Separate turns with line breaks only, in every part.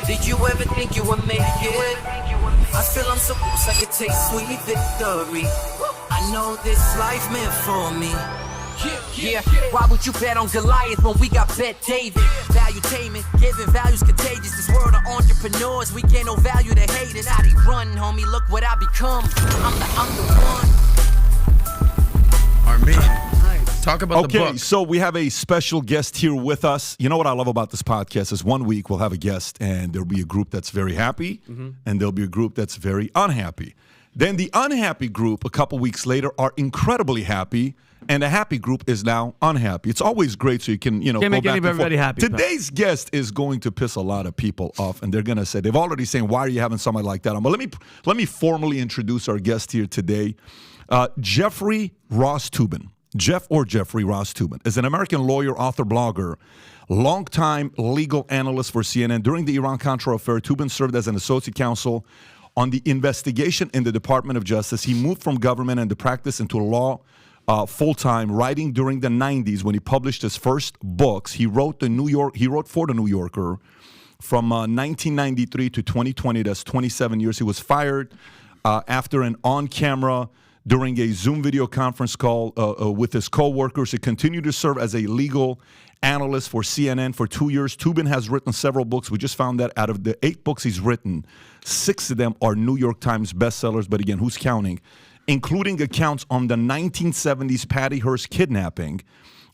Did you ever think you would make it? I feel I'm so close I could taste sweet victory. I know this life meant for me. Yeah, why would you bet on Goliath when we got Bet David? Valuetainment, giving values contagious. This world of entrepreneurs, we get no value to haters. How they run, homie, look what I become. I'm the one.
Armin, talk about the book.
Okay, so we have a special guest here with us. You know what I love about this podcast is 1 week we'll have a guest and there'll be a group that's very happy and there'll be a group that's very unhappy. Then the unhappy group a couple weeks later are incredibly happy, and the happy group is now unhappy. It's always great so you can,
Can't
go
make
back and forth.
everybody happy.
Today's guest is going to piss a lot of people off, and they're going to say, they've already saying, why are you having somebody like that on? But let me formally introduce our guest here today. Jeffrey Ross Toobin. Jeffrey Ross Toobin is an American lawyer, author, blogger, longtime legal analyst for CNN. During the Iran-Contra affair, Toobin served as an associate counsel on the investigation in the Department of Justice. He moved from government and the practice into law full-time, writing during the 90s when he published his first books. He wrote for the New Yorker from 1993 to 2020. That's 27 years. He was fired after an on-camera during a Zoom video conference call with his co-workers. He continued to serve as a legal analyst for CNN for 2 years. Toobin has written several books. We just found that out of the 8 books he's written, 6 of them are New York Times bestsellers. But again, who's counting? Including accounts on the 1970s Patty Hearst kidnapping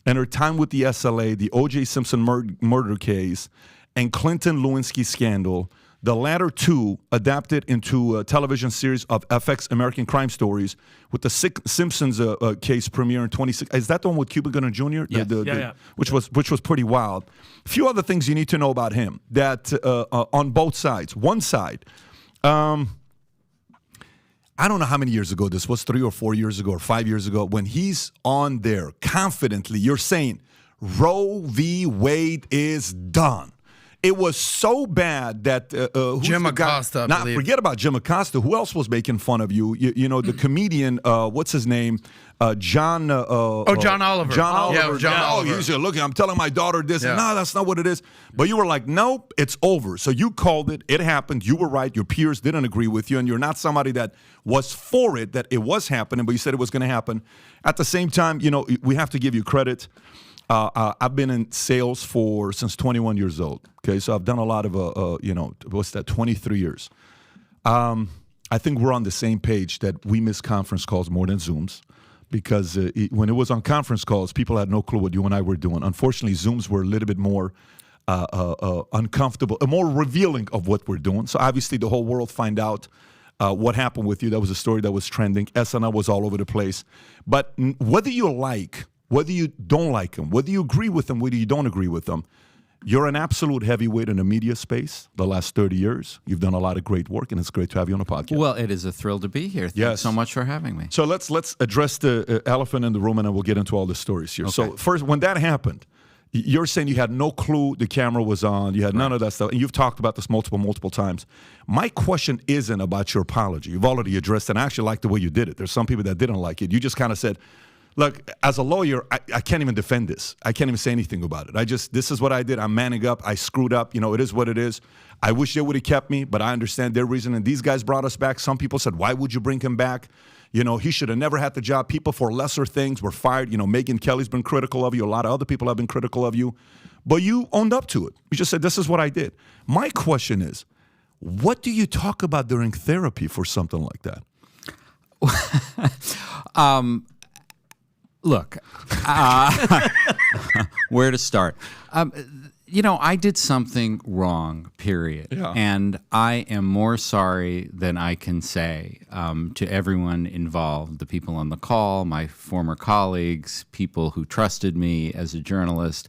and her time with the SLA, the O.J. Simpson murder case, and Clinton Lewinsky scandal. The latter 2 adapted into a television series of FX American Crime Stories, with the Simpsons case premiere in 2016. Is that the one with Cuba Gooding Jr.?
Yes.
Which was pretty wild. A few other things you need to know about him that on both sides. One side, I don't know how many years ago this was, 3 or 4 years ago or 5 years ago, when he's on there confidently, you're saying Roe v. Wade is done. It was so bad that
Jim Acosta, I believe.
Forget about Jim Acosta. Who else was making fun of you? You know, the comedian, what's his name? John Oliver.
John Oliver.
Yeah,
John Oliver.
He's looking, I'm telling my daughter this.
Yeah.
No, that's not what it is. But you were like, nope, it's over. So you called it. It happened. You were right. Your peers didn't agree with you. And you're not somebody that was for it, that it was happening, but you said it was going to happen. At the same time, we have to give you credit. I've been in sales since 21 years old. Okay, so I've done a lot of, 23 years. I think we're on the same page that we miss conference calls more than Zooms, because when it was on conference calls, people had no clue what you and I were doing. Unfortunately, Zooms were a little bit more uncomfortable, more revealing of what we're doing. So obviously the whole world find out what happened with you. That was a story that was trending. SNL was all over the place. But whether you don't like him, whether you agree with him, whether you don't agree with him, you're an absolute heavyweight in the media space the last 30 years. You've done a lot of great work, and it's great to have you on the podcast.
Well, it is a thrill to be here. Thanks so much for having me.
So let's address the elephant in the room, and then we'll get into all the stories here. Okay. So first, when that happened, you're saying you had no clue the camera was on. You had none of that stuff. And you've talked about this multiple times. My question isn't about your apology. You've already addressed it. And I actually like the way you did it. There's some people that didn't like it. You just kind of said, look, as a lawyer, I can't even defend this. I can't even say anything about it. This is what I did. I'm manning up. I screwed up. It is what it is. I wish they would have kept me, but I understand their reason. And these guys brought us back. Some people said, why would you bring him back? He should have never had the job. People for lesser things were fired. Megyn Kelly's been critical of you. A lot of other people have been critical of you. But you owned up to it. You just said, this is what I did. My question is, what do you talk about during therapy for something like that?
Look, where to start? I did something wrong, period. Yeah. And I am more sorry than I can say to everyone involved, the people on the call, my former colleagues, people who trusted me as a journalist.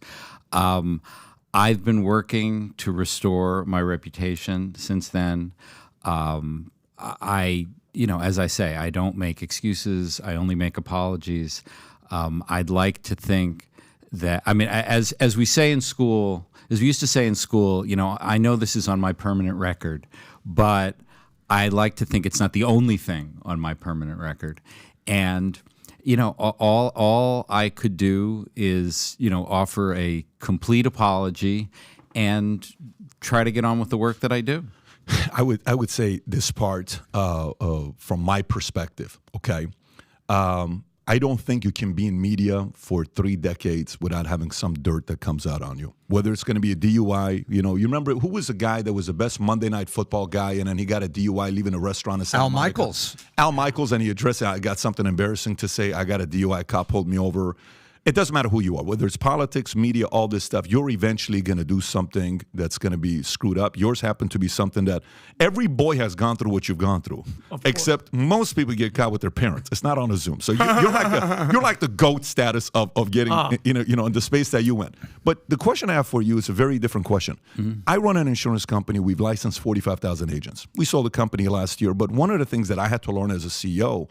I've been working to restore my reputation since then. As I say, I don't make excuses. I only make apologies. I'd like to think that, as we say in school, as we used to say in school, I know this is on my permanent record, but I like to think it's not the only thing on my permanent record. And, all I could do is, offer a complete apology and try to get on with the work that I do.
I would say this part from my perspective. Okay, I don't think you can be in media for 3 decades without having some dirt that comes out on you. Whether it's going to be a DUI, you remember who was the guy that was the best Monday Night Football guy, and then he got a DUI leaving a restaurant in Santa Monica?
Michaels.
Al Michaels, and he addressed it. I got something embarrassing to say. I got a DUI. Cop pulled me over. It doesn't matter who you are, whether it's politics, media, all this stuff. You're eventually going to do something that's going to be screwed up. Yours happened to be something that every boy has gone through what you've gone through, except most people get caught with their parents. It's not on a Zoom, so you're like the GOAT status of getting in the space that you went. But the question I have for you is a very different question. Mm-hmm. I run an insurance company. We've licensed 45,000 agents. We sold the company last year, but one of the things that I had to learn as a CEO.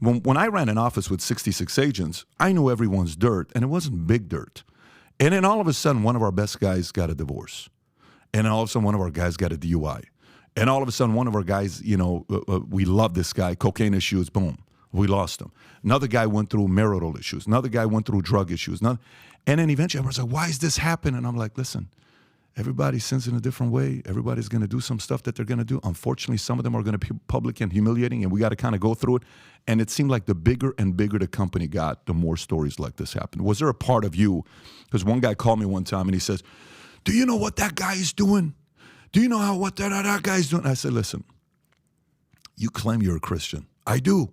When I ran an office with 66 agents, I knew everyone's dirt, and it wasn't big dirt. And then all of a sudden, one of our best guys got a divorce. And then all of a sudden, one of our guys got a DUI. And all of a sudden, one of our guys, we love this guy, cocaine issues, boom, we lost him. Another guy went through marital issues. Another guy went through drug issues. And then eventually, everyone's like, why is this happening? And I'm like, listen, everybody sins in a different way. Everybody's going to do some stuff that they're going to do. Unfortunately, some of them are going to be public and humiliating, and we got to kind of go through it. And it seemed like the bigger and bigger the company got, the more stories like this happened. Was there a part of you, because one guy called me one time and he says, do you know what that guy is doing? Do you know what that guy's doing? I said, listen, you claim you're a Christian. I do.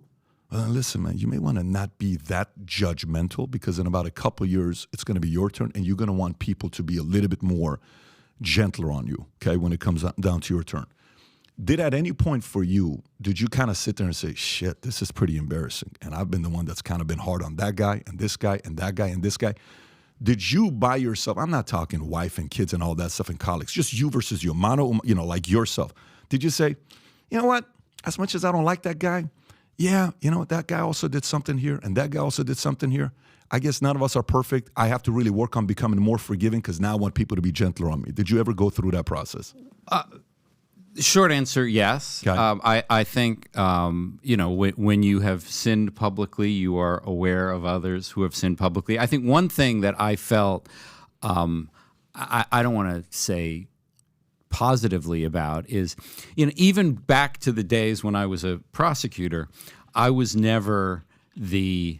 Listen, man, you may want to not be that judgmental, because in about a couple of years, it's going to be your turn, and you're going to want people to be a little bit more gentler on you, okay, when it comes down to your turn. Did at any point for you, did you kind of sit there and say, shit, this is pretty embarrassing, and I've been the one that's kind of been hard on that guy and this guy and that guy and this guy? Did you by yourself, I'm not talking wife and kids and all that stuff and colleagues, just you versus your like yourself. Did you say, you know what, as much as I don't like that guy, yeah, that guy also did something here and that guy also did something here. I guess none of us are perfect. I have to really work on becoming more forgiving, because now I want people to be gentler on me. Did you ever go through that process?
Short answer, yes.
Okay.
I think, when you have sinned publicly, you are aware of others who have sinned publicly. I think one thing that I felt, I don't want to say positively about, is, even back to the days when I was a prosecutor, I was never the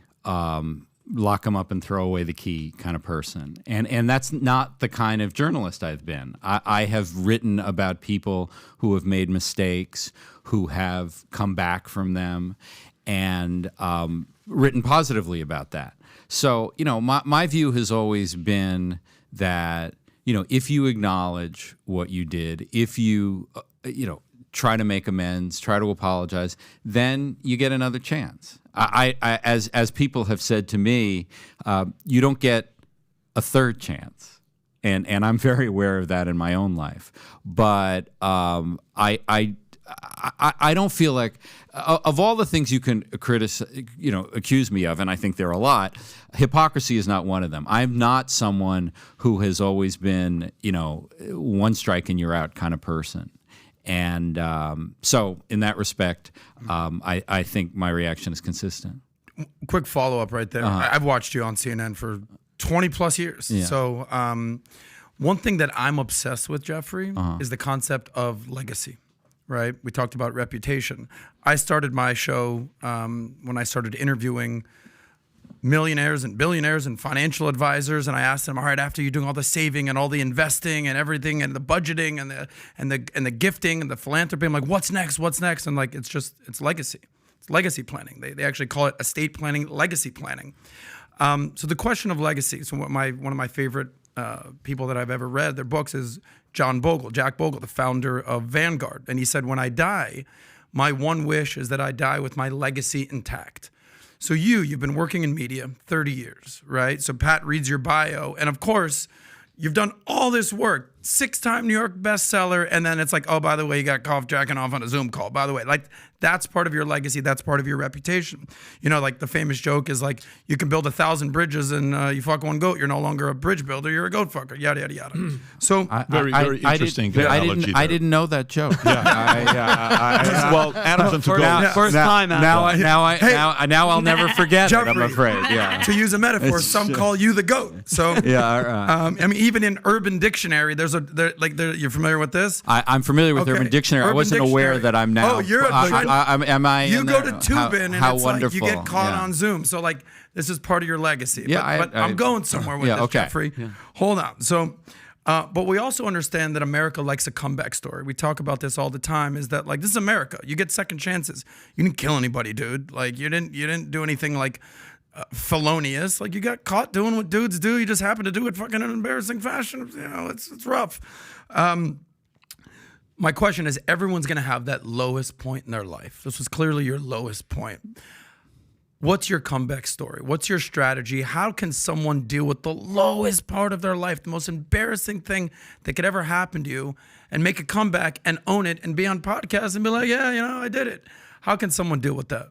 lock them up and throw away the key kind of person. And that's not the kind of journalist I've been. I have written about people who have made mistakes, who have come back from them, and written positively about that. So, my view has always been that, if you acknowledge what you did, if you, try to make amends, try to apologize, then you get another chance. As people have said to me, you don't get a third chance, and I'm very aware of that in my own life. But I don't feel like, of all the things you can accuse me of, and I think there are a lot, hypocrisy is not one of them. I'm not someone who has always been, one strike and you're out kind of person. And so in that respect, I think my reaction is consistent.
Quick follow-up right there. I've watched you on CNN for 20 plus years. Yeah. So one thing that I'm obsessed with, Jeffrey, is the concept of legacy, right? We talked about reputation. I started my show when I started interviewing millionaires and billionaires and financial advisors, and I asked them, all right, after you're doing all the saving and all the investing and everything and the budgeting and the gifting and the philanthropy, I'm like, what's next? And like, it's legacy. It's legacy planning. They actually call it estate planning, legacy planning. So the question of legacy. So one of my favorite people that I've ever read their books is Jack Bogle, the founder of Vanguard, and he said, when I die, my one wish is that I die with my legacy intact. So you've been working in media 30 years, right? So Pat reads your bio, and of course, you've done all this work, 6-time New York bestseller, and then it's like, oh, by the way, you got caught jacking off on a Zoom call. By the way, like, that's part of your legacy. That's part of your reputation. Like the famous joke is like, you can build 1,000 bridges and you fuck one goat. You're no longer a bridge builder. You're a goat fucker. Yada, yada, yada. So
very interesting.
I didn't know that joke.
Well, Adam's into goat.
First time.
Now I'll never forget
Jeffrey,
it, I'm afraid. Yeah.
To use a metaphor, some call you the goat. So,
yeah.
I mean, even in Urban Dictionary, there's you're familiar with this?
I'm familiar with Urban Dictionary. I wasn't aware that I'm now.
Oh, you're
am I?
You go to Toobin and
how
it's
wonderful.
like you get caught on Zoom. So like this is part of your legacy.
Yeah,
but I'm going somewhere with this, Jeffrey. Yeah. Hold on. So. But we also understand that America likes a comeback story. We talk about this all the time. Is that like this is America? You get second chances. You didn't kill anybody, dude. Like you didn't do anything like felonious. Like you got caught doing what dudes do. You just happen to do it fucking in an embarrassing fashion. You know, it's rough. My question is, everyone's gonna have that lowest point in their life. This was clearly your lowest point. What's your comeback story? What's your strategy? How can someone deal with the lowest part of their life, the most embarrassing thing that could ever happen to you, and make a comeback and own it and be on podcasts and be like, yeah, you know, I did it. How can someone deal with that?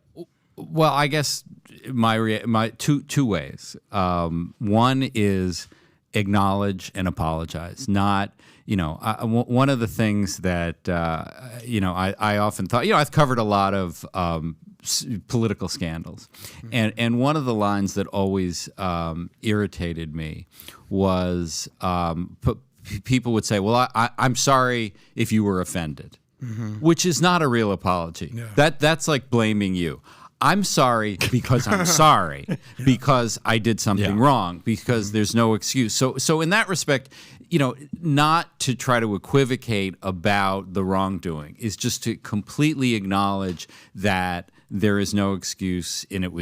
Well, I guess my two ways. One is acknowledge and apologize. Not, one of the things that I often thought. I've covered a lot of political scandals, and one of the lines that always irritated me was people would say, "Well, I'm sorry if you were offended," which is not a real apology. Yeah. That's like blaming you. I'm sorry because I'm sorry because I did something wrong, because there's no excuse. So in that respect, not to try to equivocate about the wrongdoing, is just to completely acknowledge that there is no excuse and it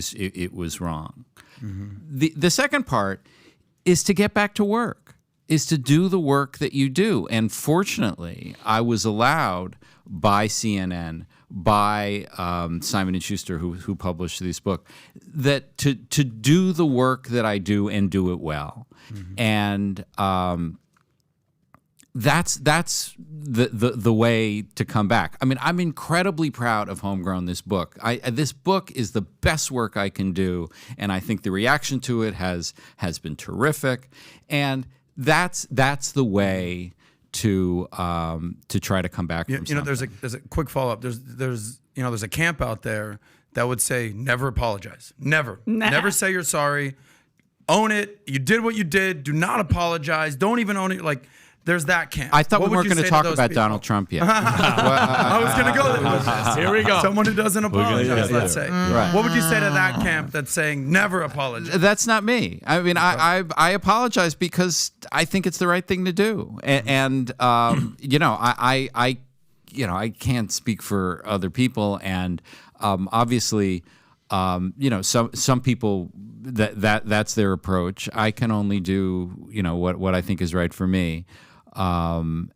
was wrong. The second part is to get back to work, is to do the work that you do. And fortunately, I was allowed by CNN, by Simon & Schuster, who published this book, that to do the work that I do and do it well. And that's the way to come back. I mean, I'm incredibly proud of Homegrown, this book. This book is the best work I can do, and I think the reaction to it has been terrific. And that's the way to try to come back from something.
There's a quick follow-up. There's a camp out there that would say never apologize. Never say you're sorry. Own it. You did what you did. Do not apologize. Don't even own it. Like, there's that camp.
I thought we weren't going to talk about Donald Trump yet.
I was going to go there.
Here we go.
Someone who doesn't apologize, let's say. Right. What would you say to that camp that's saying never apologize?
That's not me. I mean, I apologize because I think it's the right thing to do. And I can't speak for other people. And obviously, some people that's their approach. I can only do what I think is right for me. And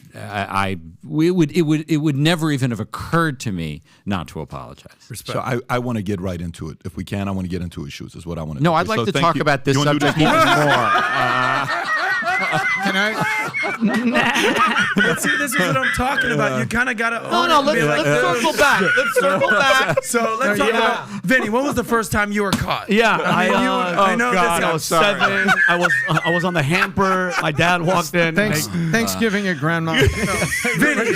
it would never even have occurred to me not to apologize.
Respect. So I want to get right into it. If we can, I want to get into issues is what I want to do.
No, I'd like to talk about this subject even more.
Can I?
See, this is what I'm talking about. You kind of got to.
Let's circle back. Let's circle back.
So let's talk about Vinny. When was the first time you were caught?
Yeah,
I know
God,
this.
I was 7. I was on the hamper. My dad walked in.
Thanksgiving at grandma.
Vinny,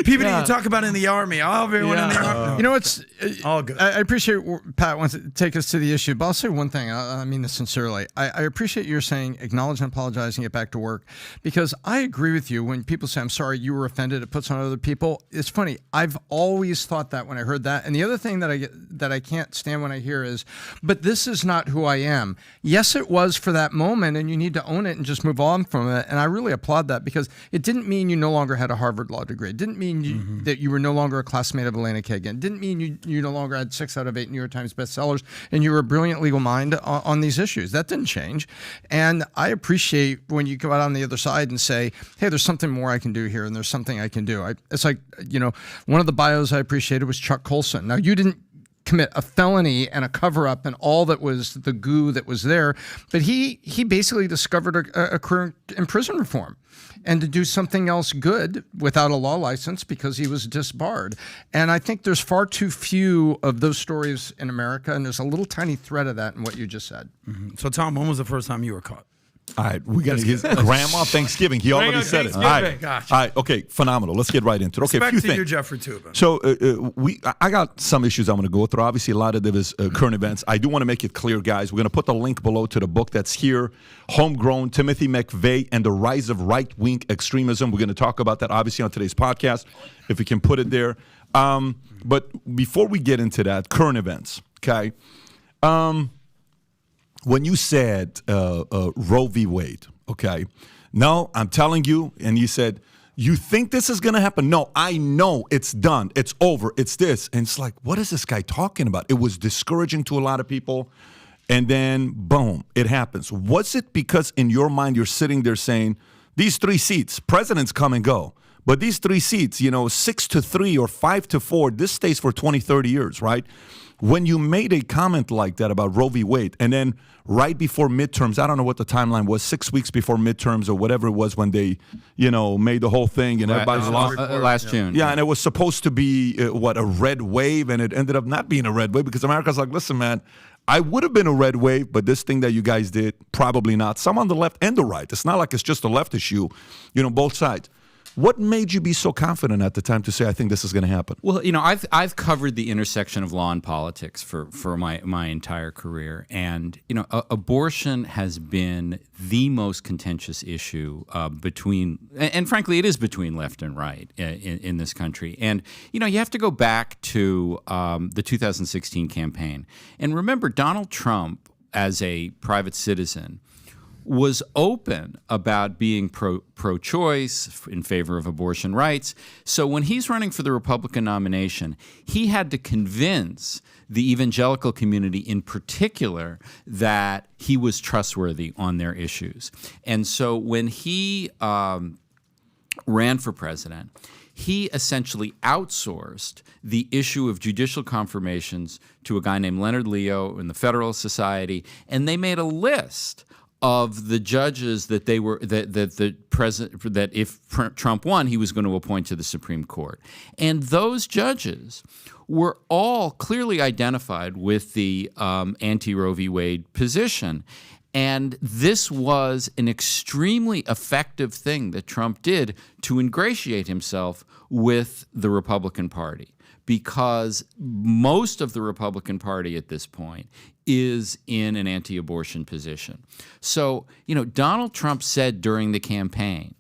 PBD, you talk about in the Army. Everyone in the Army.
It's
all good.
I appreciate Pat wants to take us to the issue, but I'll say one thing. I mean this sincerely. I appreciate your saying acknowledge and apologize and get back to work, because I agree with you when people say, I'm sorry you were offended, it puts on other people. It's funny. I've always thought that when I heard that. And the other thing that I can't stand when I hear is, but this is not who I am. Yes, it was for that moment, and you need to own it and just move on from it. And I really applaud that, because it didn't mean you no longer had a Harvard law degree. It didn't mean that you were no longer a classmate of Elena Kagan. It didn't mean you no longer had 6 out of 8 New York Times bestsellers and you were a brilliant legal mind on these issues. That didn't change. And I appreciate when you go out on the other side and say, hey, there's something more I can do here, and there's something I can do. It's like, one of the bios I appreciated was Chuck Colson. Now, you didn't commit a felony and a cover-up and all that was the goo that was there, but he basically discovered a career in prison reform and to do something else good without a law license because he was disbarred. And I think there's far too few of those stories in America, and there's a little tiny thread of that in what you just said.
So, Tom, when was the first time you were caught?
All right, we got his grandma Thanksgiving. He already said it. All right,
Gotcha.
all right, okay, phenomenal. Let's get right into it. Okay,
Respect
a few
to
things.
you, Jeffrey Toobin.
So I got some issues I'm going to go through. Obviously, a lot of it is current events. I do want to make it clear, guys. We're going to put the link below to the book that's here, Homegrown, Timothy McVeigh and the Rise of Right-Wing Extremism. We're going to talk about that, obviously, on today's podcast, if we can put it there. But before we get into that, current events, okay? When you said Roe v. Wade, okay, no, I'm telling you, and you said, you think this is going to happen? No, I know it's done. It's over. It's this. And it's like, what is this guy talking about? It was discouraging to a lot of people. And then, boom, it happens. Was it because in your mind you're sitting there saying, these 3 seats, presidents come and go, but these 3 seats, 6-3 or 5-4, this stays for 20, 30 years, right? When you made a comment like that about Roe v. Wade, and then right before midterms, I don't know what the timeline was, 6 weeks before midterms or whatever it was when they, made the whole thing and everybody's
last June.
Yeah, and it was supposed to be, a red wave, and it ended up not being a red wave because America's like, listen, man, I would have been a red wave, but this thing that you guys did, probably not. Some on the left and the right. It's not like it's just a left issue, both sides. What made you be so confident at the time to say, I think this is going to happen?
Well, I've covered the intersection of law and politics for my entire career. And, abortion has been the most contentious issue between, and frankly, it is between left and right in this country. And, you have to go back to the 2016 campaign. And remember, Donald Trump, as a private citizen, was open about being pro-choice, in favor of abortion rights. So when he's running for the Republican nomination, he had to convince the evangelical community in particular that he was trustworthy on their issues. And so when he ran for president, he essentially outsourced the issue of judicial confirmations to a guy named Leonard Leo in the Federalist Society, and they made a list of the judges that they were that if Trump won, he was going to appoint to the Supreme Court. And those judges were all clearly identified with the anti-Roe v. Wade position. And this was an extremely effective thing that Trump did to ingratiate himself with the Republican Party, because most of the Republican Party at this point is in an anti-abortion position. So, Donald Trump said during the campaign,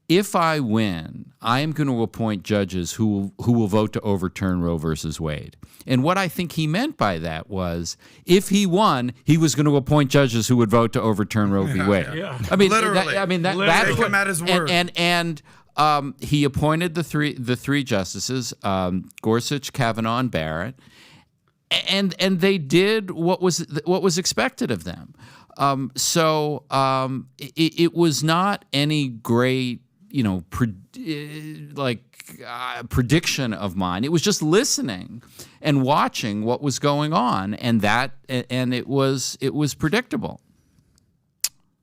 if I win, I am going to appoint judges who will vote to overturn Roe versus Wade. And what I think he meant by that was, if he won, he was going to appoint judges who would vote to overturn Roe v. Wade.
Yeah.
I mean,
literally.
That's
Take him at his word.
And he appointed the three justices, Gorsuch, Kavanaugh, and Barrett, and they did what was expected of them. It was not any great, prediction of mine. It was just listening and watching what was going on, and it was predictable.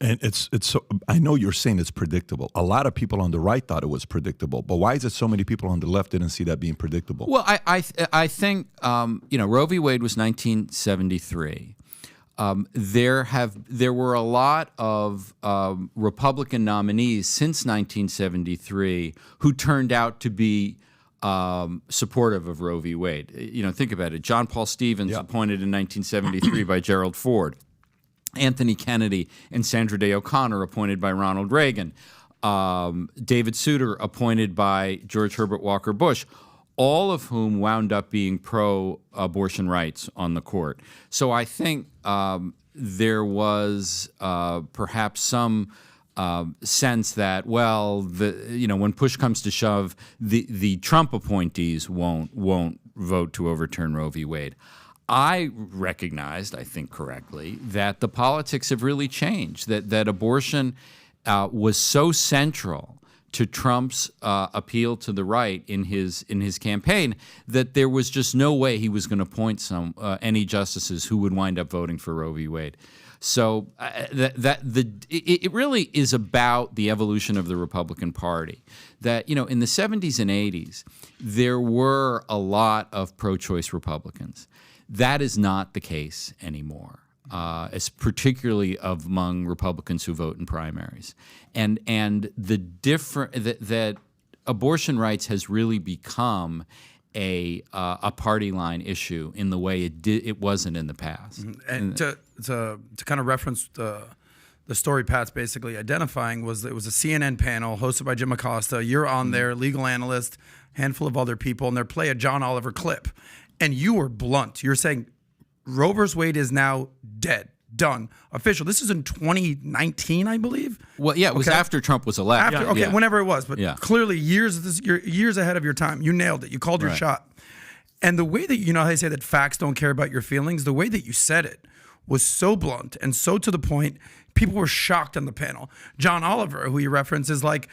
And it's so, I know you're saying it's predictable. A lot of people on the right thought it was predictable, but why is it so many people on the left didn't see that being predictable?
Well, I think Roe v. Wade was 1973. There were a lot of Republican nominees since 1973 who turned out to be supportive of Roe v. Wade. Think about it. John Paul Stevens, appointed in 1973 by Gerald Ford. Anthony Kennedy and Sandra Day O'Connor, appointed by Ronald Reagan. David Souter, appointed by George Herbert Walker Bush, all of whom wound up being pro-abortion rights on the court. So I think there was perhaps some sense that, when push comes to shove, the Trump appointees won't vote to overturn Roe v. Wade. I recognized, I think correctly, that the politics have really changed, that abortion was so central to Trump's appeal to the right in his campaign that there was just no way he was going to appoint any justices who would wind up voting for Roe v. Wade. So it really is about the evolution of the Republican Party. That in the 70s and 80s, there were a lot of pro-choice Republicans. That is not the case anymore. as particularly among Republicans who vote in primaries, and the that abortion rights has really become a party line issue in the way it wasn't in the past.
And to kind of reference the story Pat's basically identifying was that it was a CNN panel hosted by Jim Acosta. You're on there, legal analyst, handful of other people, and they're play a John Oliver clip. And you were blunt. You're saying Roe vs. Wade is now dead, done, official. This is in 2019, I believe.
Well, yeah, it was after Trump was elected.
Whenever it was, but clearly you're years ahead of your time. You nailed it. You called your shot. And the way that, you know, how they say that facts don't care about your feelings, the way that you said it was so blunt and so to the point. People were shocked on the panel. John Oliver, who you reference, is like,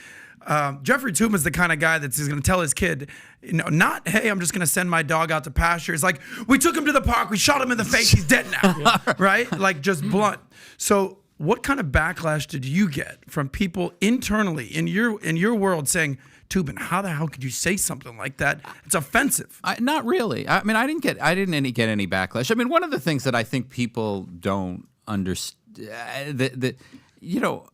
Jeffrey Toobin is the kind of guy that's going to tell his kid, you know, not, hey, I'm just going to send my dog out to pasture. It's like, we took him to the park, we shot him in the face, he's dead now, right? Like, just blunt. So what kind of backlash did you get from people internally in your world saying, Toobin, how the hell could you say something like that? It's offensive.
Not really. I mean, I didn't get any backlash. I mean, one of the things that I think people don't understand, you know,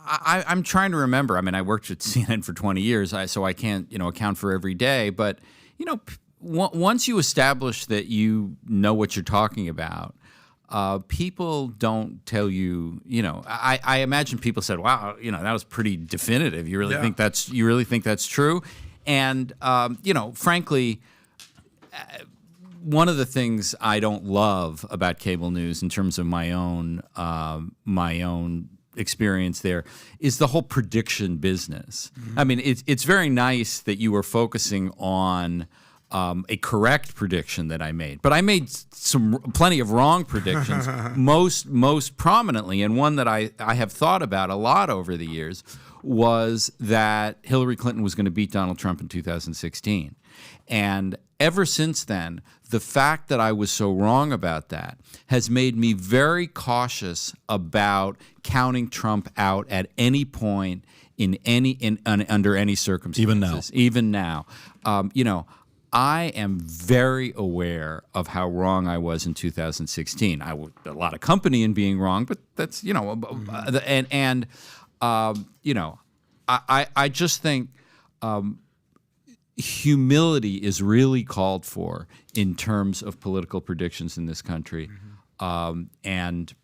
I'm trying to remember. I mean, I worked at CNN for 20 years, so I can't, you know, account for every day. But, you know, once you establish that you know what you're talking about, people don't tell you. You know, I imagine people said, "Wow, you know, that was pretty definitive. You really think that's true?" And you know, frankly. One of the things I don't love about cable news, in terms of my own experience there, is the whole prediction business. I mean, it's very nice that you were focusing on a correct prediction that I made, but I made plenty of wrong predictions. most prominently, and one that I have thought about a lot over the years, was that Hillary Clinton was going to beat Donald Trump in 2016, and ever since then, the fact that I was so wrong about that has made me very cautious about counting Trump out at any point under any circumstances. Even now, you know, I am very aware of how wrong I was in 2016. A lot of company in being wrong, but that's, you know, you know, I just think. Humility is really called for in terms of political predictions in this country, and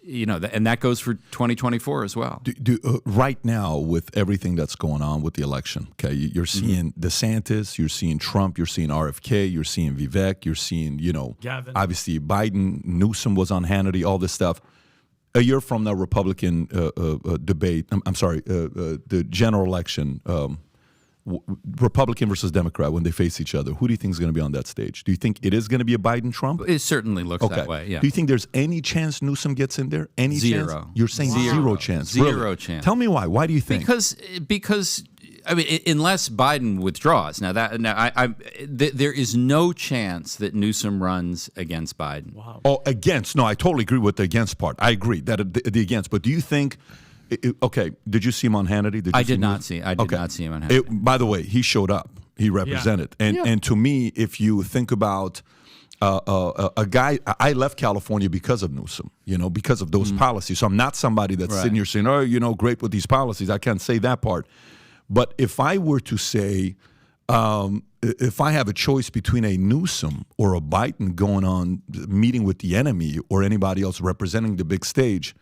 you know, and that goes for 2024 as well.
Right now, with everything that's going on with the election, okay, you're seeing DeSantis, you're seeing Trump, you're seeing RFK, you're seeing Vivek, you're seeing, you know,
Gavin.
Obviously Biden, Newsom was on Hannity, all this stuff. A year from the Republican debate, the general election. Republican versus Democrat, when they face each other, who do you think is going to be on that stage? Do you think it is going to be a Biden-Trump?
It certainly looks that way, yeah.
Do you think there's any chance Newsom gets in there? Any
Zero.
chance? You're saying zero chance.
Zero
really?
chance.
Tell me why. Why do you think?
Because I mean, unless Biden withdraws. There is no chance that Newsom runs against Biden.
Wow.
Oh, against. No, I totally agree with the against part. I agree that the against. But do you think... Okay, did you see him on Hannity?
I did not see him on Hannity.
By the way, he showed up. He represented. And to me, if you think about a guy, I left California because of Newsom, you know, because of those policies. So I'm not somebody that's sitting here saying, oh, you know, great with these policies. I can't say that part. But if I were to say, if I have a choice between a Newsom or a Biden going on meeting with the enemy or anybody else representing the big stage,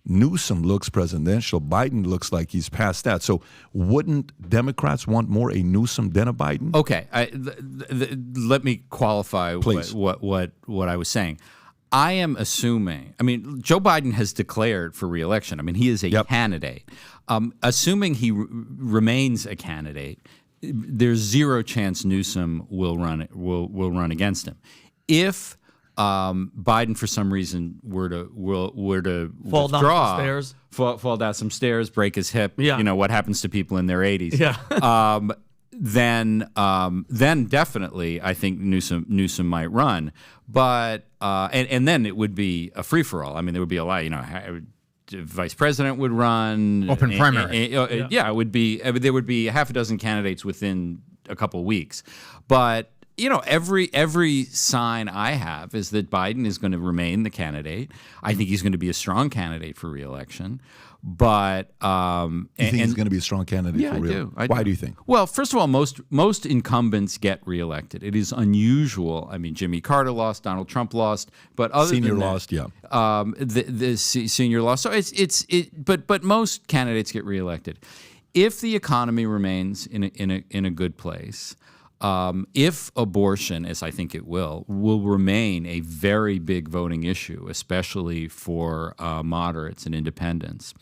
Newsom looks presidential. Biden looks like he's past that. So wouldn't Democrats want more a Newsom than a Biden?
Okay, let me qualify what I was saying. I am assuming, I mean, Joe Biden has declared for re-election. I mean, he is a candidate. Assuming he remains a candidate, there's zero chance Newsom will run against him. If Biden, for some reason, were to
fall
withdraw,
down some stairs,
fall down some stairs, break his hip.
Yeah.
You know what happens to people in their 80s.
Yeah.
Then definitely I think Newsom might run, but and then it would be a free for all. I mean, there would be a lot. You know, vice president would run
open primary.
It would be. There would be half a dozen candidates within a couple of weeks, but. every sign I have is that Biden is going to remain the candidate. I think he's going to be a strong candidate for re-election. But
you think he's going to be a strong candidate for real?
I do.
Why do you think?
Well, first of all, most incumbents get reelected. It is unusual. I mean, Jimmy Carter lost, Donald Trump lost, but other
senior
than that,
lost, yeah.
The senior lost. So but most candidates get reelected. If the economy remains in a good place, if abortion, as I think it will remain a very big voting issue, especially for moderates and independents.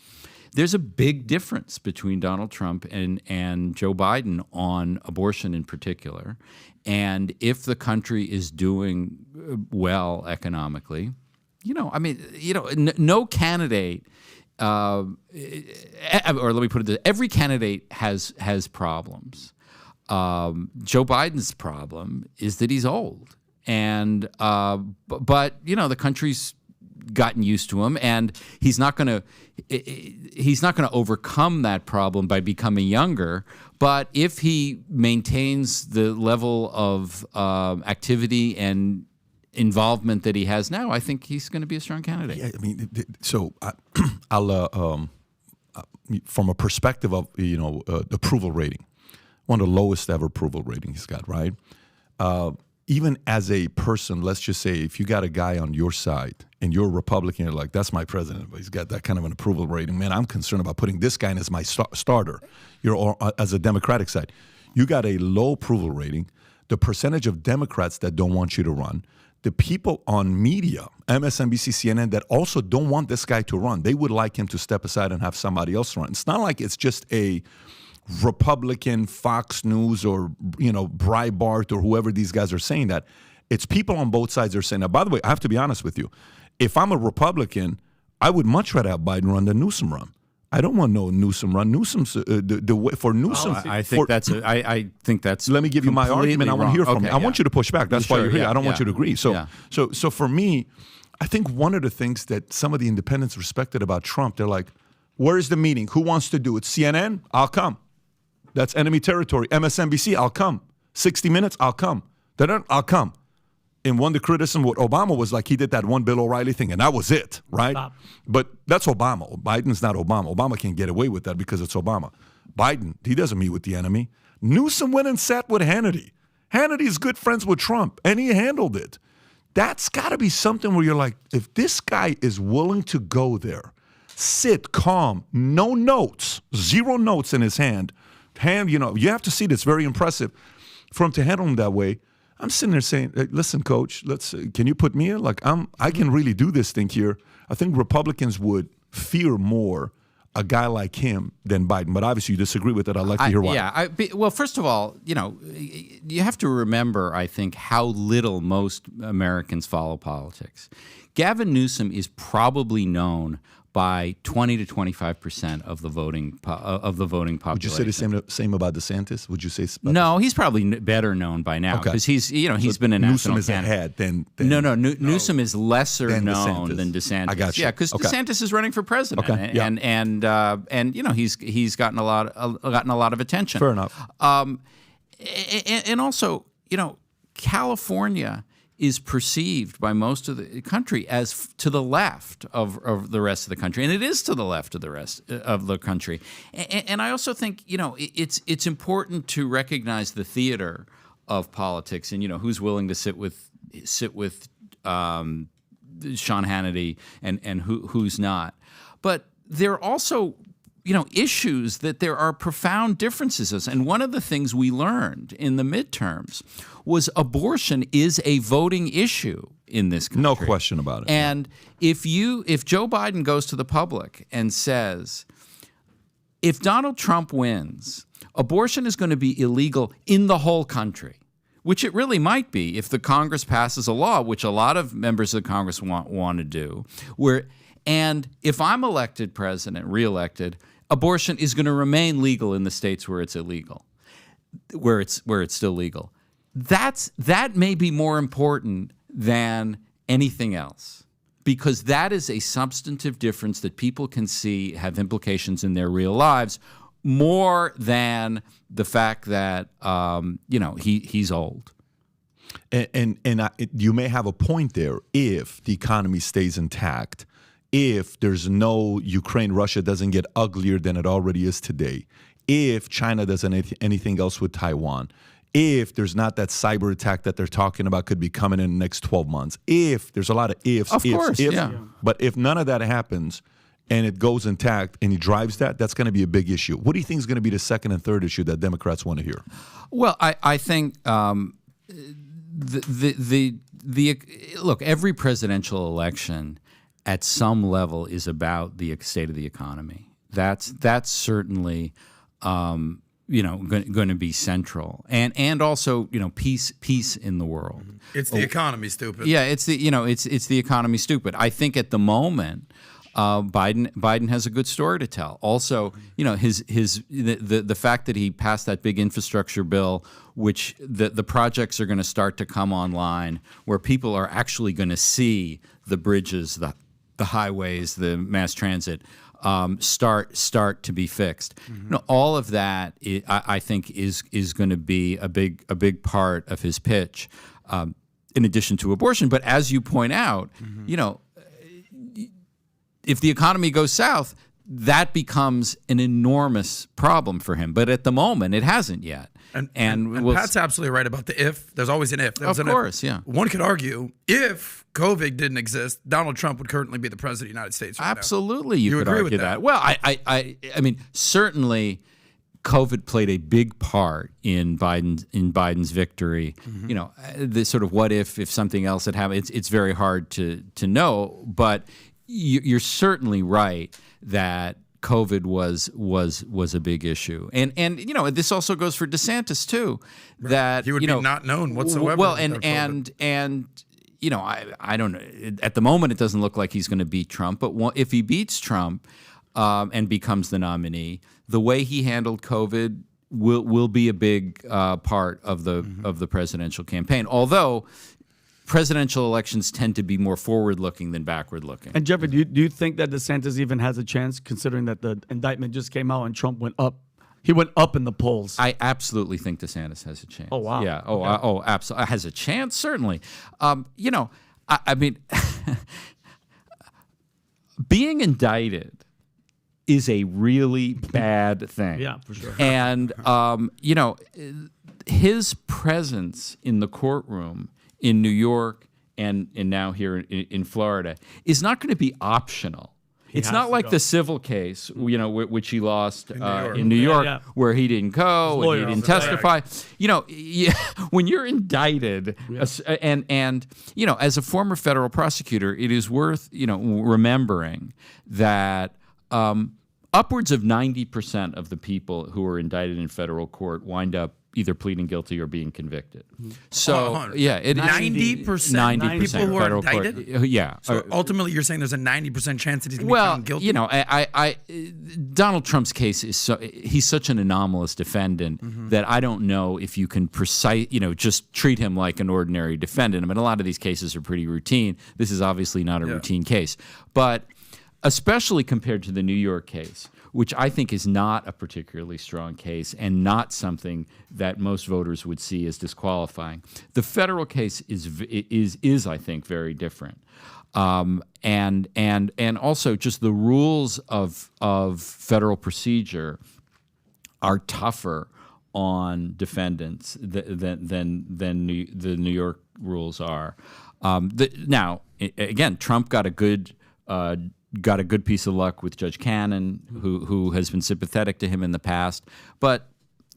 There's a big difference between Donald Trump and Joe Biden on abortion in particular. And if the country is doing well economically, no candidate, or let me put it this, every candidate has problems. Joe Biden's problem is that he's old, and but the country's gotten used to him, and he's not going to overcome that problem by becoming younger. But if he maintains the level of activity and involvement that he has now, I think he's going to be a strong candidate.
Yeah, I mean, so I'll from a perspective of approval rating, one of the lowest ever approval rating he's got, right? Even as a person, let's just say if you got a guy on your side and you're a Republican, you're like, that's my president, but he's got that kind of an approval rating. Man, I'm concerned about putting this guy in as my starter. You're as a Democratic side. You got a low approval rating. The percentage of Democrats that don't want you to run, the people on media, MSNBC, CNN, that also don't want this guy to run, they would like him to step aside and have somebody else run. It's not like it's just a Republican Fox News or Breitbart or whoever these guys are saying that. It's people on both sides are saying that. By the way, I have to be honest with you. If I'm a Republican, I would much rather have Biden run than Newsom run. I don't want no Newsom run. Newsom's the way for Newsom.
I think that's.
Let me give you my argument. I want to hear from you. I want you to push back. That's why you're here.
Yeah,
I don't want you to agree. So for me, I think one of the things that some of the independents respected about Trump, they're like, where is the meeting? Who wants to do it? CNN? I'll come. That's enemy territory. MSNBC, I'll come. 60 Minutes, I'll come. I'll come. And one of the criticism with Obama was like he did that one Bill O'Reilly thing, and that was it, right? Stop. But that's Obama. Biden's not Obama. Obama can't get away with that because it's Obama. Biden, he doesn't meet with the enemy. Newsom went and sat with Hannity. Hannity's good friends with Trump, and he handled it. That's got to be something where you're like, if this guy is willing to go there, sit calm, no notes, 0 notes in his hand, you have to see this, very impressive. For him to handle him that way, I'm sitting there saying, hey, listen, coach, can you put me in? Like, I can really do this thing here. I think Republicans would fear more a guy like him than Biden. But obviously you disagree with it. I'd like to hear why.
Yeah. Well, first of all, you have to remember, I think, how little most Americans follow politics. Gavin Newsom is probably known by 20 to 25% of the voting population.
Would you say the same about DeSantis? Would you say?
No, he's probably better known by now because he's been a national
Newsom is
candidate.
ahead than
Newsom is lesser known than DeSantis.
I got you.
Yeah, because DeSantis is running for president, and he's gotten a lot of attention.
Fair enough.
And also, California is perceived by most of the country as to the left of the rest of the country, and it is to the left of the rest of the country. And I also think it's important to recognize the theater of politics, and who's willing to sit with Sean Hannity and who's not. But there are also issues that there are profound differences. And one of the things we learned in the midterms was abortion is a voting issue in this country.
No question about it.
And if Joe Biden goes to the public and says, if Donald Trump wins, abortion is going to be illegal in the whole country, which it really might be if the Congress passes a law, which a lot of members of the Congress want to do, and if I'm elected president, reelected, abortion is going to remain legal in the states where it's illegal, where it's still legal. That may be more important than anything else, because that is a substantive difference that people can see have implications in their real lives, more than the fact that he's old.
You may have a point there if the economy stays intact, if there's no Ukraine-Russia doesn't get uglier than it already is today, if China does anything else with Taiwan, if there's not that cyber attack that they're talking about could be coming in the next 12 months, if there's a lot of ifs, but if none of that happens and it goes intact and he drives that's going to be a big issue. What do you think is going to be the second and third issue that Democrats want to hear?
Well, I think look, every presidential election at some level is about the state of the economy. That's certainly going to be central, and also peace in the world.
It's the economy, stupid.
Yeah, it's the economy, stupid. I think at the moment, Biden has a good story to tell. Also, the fact that he passed that big infrastructure bill, which the projects are going to start to come online, where people are actually going to see the bridges, the highways, the mass transit start to be fixed. All of that, I think, is going to be a big part of his pitch, in addition to abortion. But as you point out, if the economy goes south, that becomes an enormous problem for him. But at the moment, it hasn't yet.
And Pat's absolutely right about the if. There's always an if.
Of course, yeah.
One could argue if COVID didn't exist, Donald Trump would currently be the president of the United States right
Absolutely,
now.
You could
agree
argue
with that?
Well, I mean, certainly COVID played a big part in Biden's victory. The sort of what if something else had happened. It's very hard to know, but you're certainly right that COVID was a big issue, and this also goes for DeSantis too. Right. That
he would be not known whatsoever.
Well, I don't know. At the moment, it doesn't look like he's going to beat Trump. But if he beats Trump and becomes the nominee, the way he handled COVID will be a big part of the presidential campaign. Although presidential elections tend to be more forward-looking than backward-looking.
And Jeffrey, do you think that DeSantis even has a chance, considering that the indictment just came out and Trump went up? He went up in the polls.
I absolutely think DeSantis has a chance.
Oh, wow.
Yeah. Absolutely. Has a chance, certainly. I mean, being indicted is a really bad thing.
Yeah, for sure.
And, his presence in the courtroom in New York and now here in Florida is not going to be optional. It's not like the civil case, which he lost in New York, where he didn't go and he didn't testify. When you're indicted, and as a former federal prosecutor, it is worth remembering that upwards of 90% of the people who are indicted in federal court wind up either pleading guilty or being convicted. So
90%.
90%
people who are
federal
indicted.
Court, yeah.
So ultimately, you're saying there's a 90% chance that he's going to be found guilty.
Donald Trump's case he's such an anomalous defendant that I don't know if you can just treat him like an ordinary defendant. I mean, a lot of these cases are pretty routine. This is obviously not a routine case, but especially compared to the New York case, which I think is not a particularly strong case and not something that most voters would see as disqualifying. The federal case is I think very different, and also just the rules of federal procedure are tougher on defendants than the New York rules are. Now, again, Trump got a good piece of luck with Judge Cannon, who has been sympathetic to him in the past. But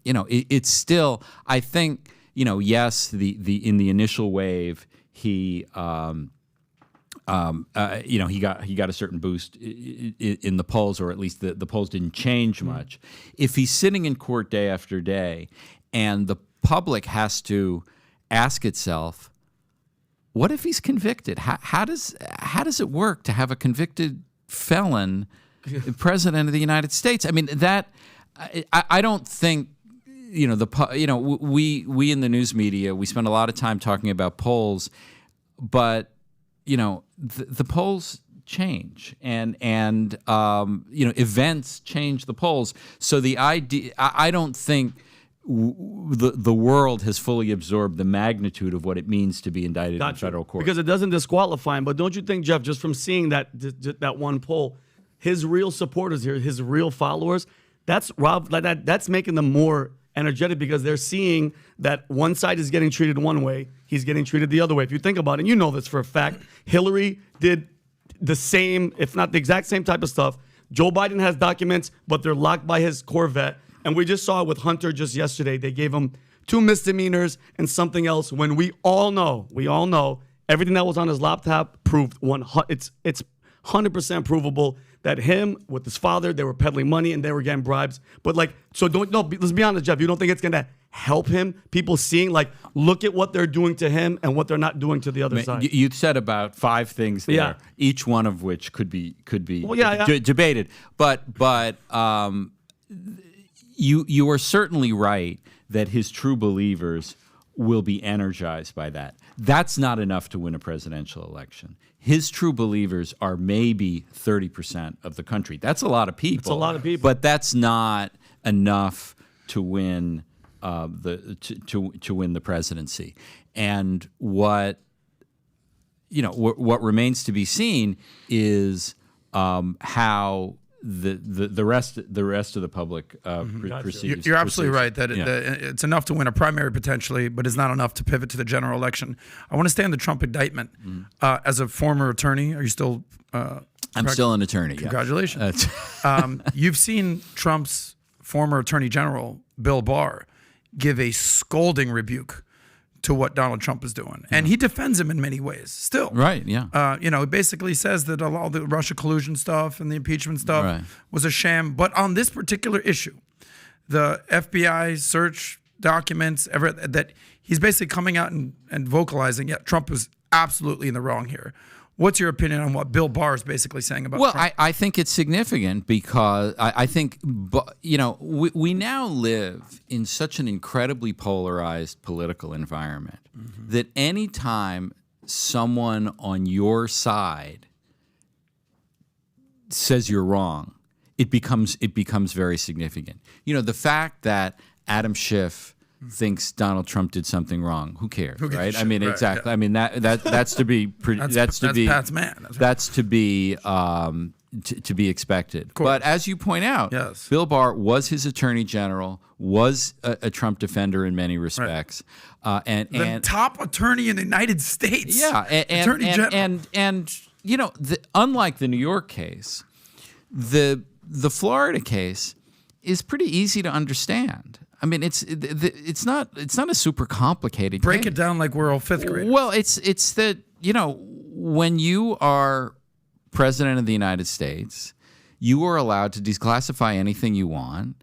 it's still, I think, yes, in the initial wave, he got a certain boost in the polls, or at least the polls didn't change much. If he's sitting in court day after day, and the public has to ask itself, what if he's convicted? How does it work to have a convicted felon president of the United States? I mean, that I don't think we in the news media, we spend a lot of time talking about polls, but the polls change and events change the polls. So the idea, I don't think the world has fully absorbed the magnitude of what it means to be indicted in federal court.
Because it doesn't disqualify him. But don't you think, Jeff, just from seeing that one poll, his real supporters here, his real followers, that's making them more energetic because they're seeing that one side is getting treated one way, he's getting treated the other way. If you think about it, and you know this for a fact, Hillary did the same, if not the exact same type of stuff. Joe Biden has documents, but they're locked by his Corvette. And we just saw it with Hunter just yesterday. They gave him 2 misdemeanors and something else when we all know everything that was on his laptop proved it's 100% provable that him with his father, they were peddling money and they were getting bribes. But let's be honest, Jeff, you don't think it's going to help him? People seeing, look at what they're doing to him and what they're not doing to the other side.
You said about 5 things there, each one of which could be debated. But you are certainly right that his true believers will be energized by that. That's not enough to win a presidential election. His true believers are maybe 30% of the country. That's a lot of people.
It's a lot of people.
But that's not enough to win to win the presidency. And what remains to be seen is how the rest of the public perceives.
You're absolutely right that it's enough to win a primary potentially, but it's not enough to pivot to the general election. I want to stay on the Trump indictment. As a former attorney, are you still?
I'm still an attorney.
Congratulations. You've seen Trump's former Attorney General Bill Barr give a scolding rebuke to what Donald Trump is doing. And he defends him in many ways still.
Right, yeah.
It basically says that all the Russia collusion stuff and the impeachment stuff was a sham. But on this particular issue, the FBI search documents, that he's basically coming out and vocalizing, Trump was absolutely in the wrong here. What's your opinion on what Bill Barr is basically saying about Trump?
I think it's significant because I think, we now live in such an incredibly polarized political environment that any time someone on your side says you're wrong, it becomes very significant. The fact that Adam Schiff thinks Donald Trump did something wrong. Who cares, right? I mean, exactly. Yeah. I mean that's to be that's
Pat's man.
That's to be to be expected. But as you point out, Bill Barr was his attorney general, was a Trump defender in many respects, and
the top attorney in the United States.
Yeah, attorney general. Unlike the New York case, the Florida case is pretty easy to understand. I mean, it's not a super complicated
Break
case.
It down like we're all 5th graders.
Well, it's that, when you are president of the United States, you are allowed to declassify anything you want,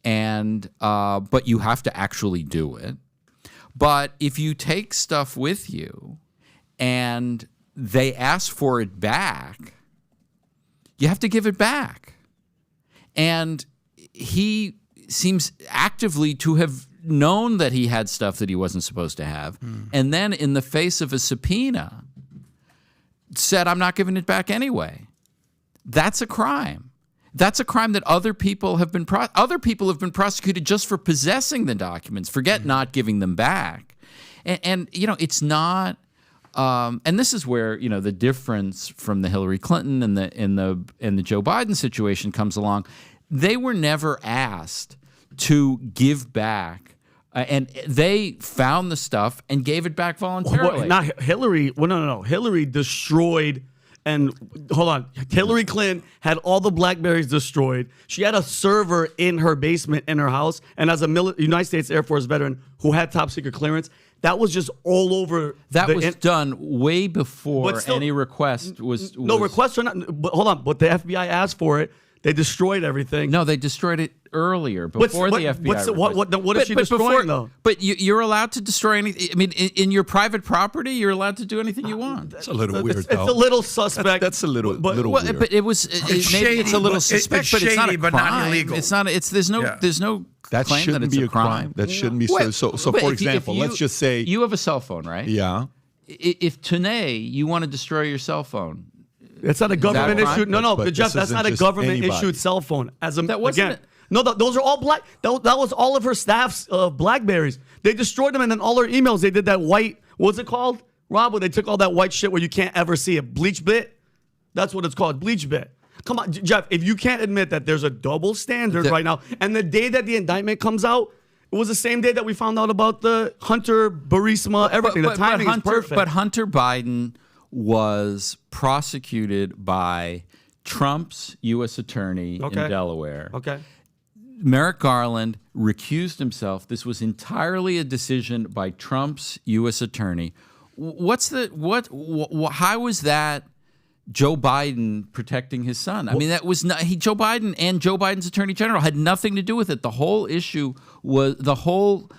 and but you have to actually do it. But if you take stuff with you and they ask for it back, you have to give it back. And he seems actively to have known that he had stuff that he wasn't supposed to have, and then in the face of a subpoena said, I'm not giving it back anyway. That's a crime. That's a crime that other people have been prosecuted just for possessing the documents. Forget not giving them back. And it's not. And this is where the difference from the Hillary Clinton and the Joe Biden situation comes along. They were never asked to give back, and they found the stuff and gave it back voluntarily.
Not Hillary. Well, no. Hillary destroyed. And hold on, Hillary Clinton had all the BlackBerries destroyed. She had a server in her basement in her house. And as a United States Air Force veteran who had top secret clearance, that was just all over.
That was done way before any request was.
No requests are not. But hold on, but the FBI asked for it. They destroyed everything.
No, they destroyed it earlier, before the FBI.
What is she destroying, though?
But you're allowed to destroy anything. I mean, in your private property, you're allowed to do anything you want.
It's a little weird,
It's a little suspect.
That's a little weird.
But it was maybe it's a little suspect, but it's not a crime.
But not illegal.
It's not. There's no.
That
claim
shouldn't
that it's
be
a crime.
That shouldn't be so. For example, let's just say
you have a cell phone, right?
Yeah.
If today you want to destroy your cell phone.
It's not a government issue. No,
but
Jeff, that's not a government
anybody.
issued cell phone.
That wasn't.
No, those are all black. That was all of her staff's BlackBerries. They destroyed them, and then all her emails, they did that white, what's it called, Rob? Where they took all that white shit where you can't ever see it. Bleach bit? That's what it's called, bleach bit. Come on, Jeff, if you can't admit that there's a double standard right now, and the day that the indictment comes out, it was the same day that we found out about the Hunter, Burisma, everything. The timing is perfect.
But Hunter Biden was prosecuted by Trump's U.S. attorney in Delaware.
Okay.
Merrick Garland recused himself. This was entirely a decision by Trump's U.S. attorney. How was that Joe Biden protecting his son? I mean, that was not Joe Biden and Joe Biden's attorney general had nothing to do with it. The whole issue was the whole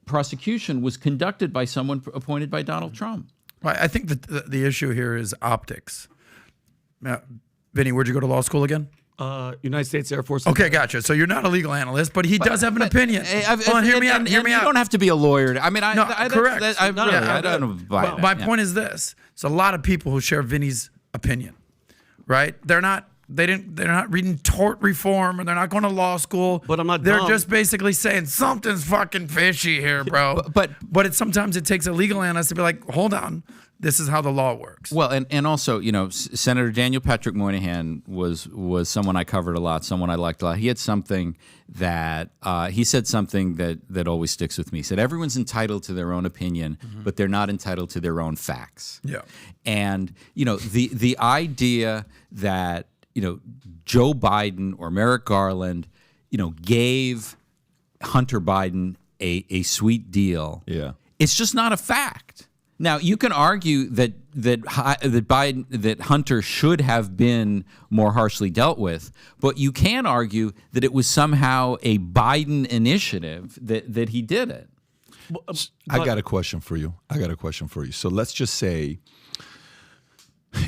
prosecution was conducted by someone appointed by Donald Trump.
Right. I think that the issue here is optics. Vinny, where'd you go to law school again?
United States Air Force.
Okay, gotcha. So you're not a legal analyst, but he does have an opinion. Hold on, hear me out.
You don't have to be a lawyer. I mean,
correct.
I don't buy that.
My point is this: there's a lot of people who share Vinny's opinion, right? They're not reading tort reform, or they're not going to law school.
But I'm not.
They're
dumb.
just basically saying something's fucking fishy here, bro. But sometimes it takes a legal analyst to be like, hold on. This is how the law works.
Well, and also, Senator Daniel Patrick Moynihan was someone I covered a lot, someone I liked a lot. He had something that he said something that always sticks with me. He said everyone's entitled to their own opinion, but they're not entitled to their own facts.
Yeah.
And the idea that Joe Biden or Merrick Garland gave Hunter Biden a sweet deal.
Yeah.
It's just not a fact. Now, you can argue that Hunter should have been more harshly dealt with, but you can argue that it was somehow a Biden initiative that he did it.
I got a question for you. So let's just say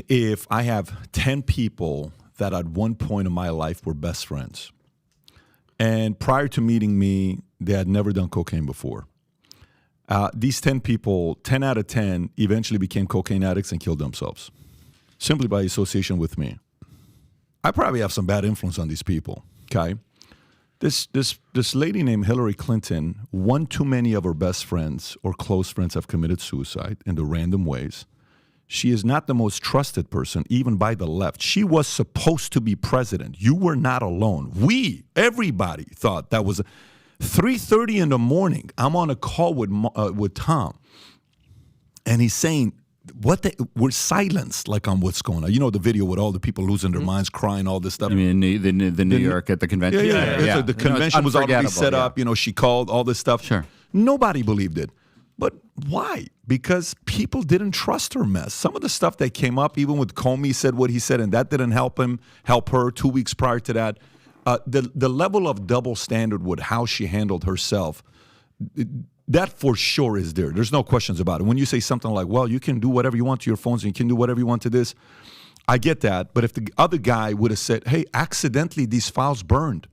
if I have 10 people that at one point in my life were best friends, and prior to meeting me, they had never done cocaine before. These 10 people, 10 out of 10, eventually became cocaine addicts and killed themselves, simply by association with me. I probably have some bad influence on these people, okay? This lady named Hillary Clinton, one too many of her best friends or close friends have committed suicide in the random ways. She is not the most trusted person, even by the left. She was supposed to be president. You were not alone. Everybody thought that was... 3:30 in the morning, I'm on a call with Tom, and he's saying, we're silenced like on what's going on. You know the video with all the people losing their minds, crying, all this stuff.
I mean, the New York at the convention?
Yeah. The convention was already set up. She called, all this stuff.
Sure.
Nobody believed it. But why? Because people didn't trust her mess. Some of the stuff that came up, even with Comey said what he said, and that didn't help her 2 weeks prior to that. The level of double standard with how she handled herself, that for sure is there. There's no questions about it. When you say something like, well, you can do whatever you want to your phones and you can do whatever you want to this, I get that. But if the other guy would have said, hey, accidentally these files burned.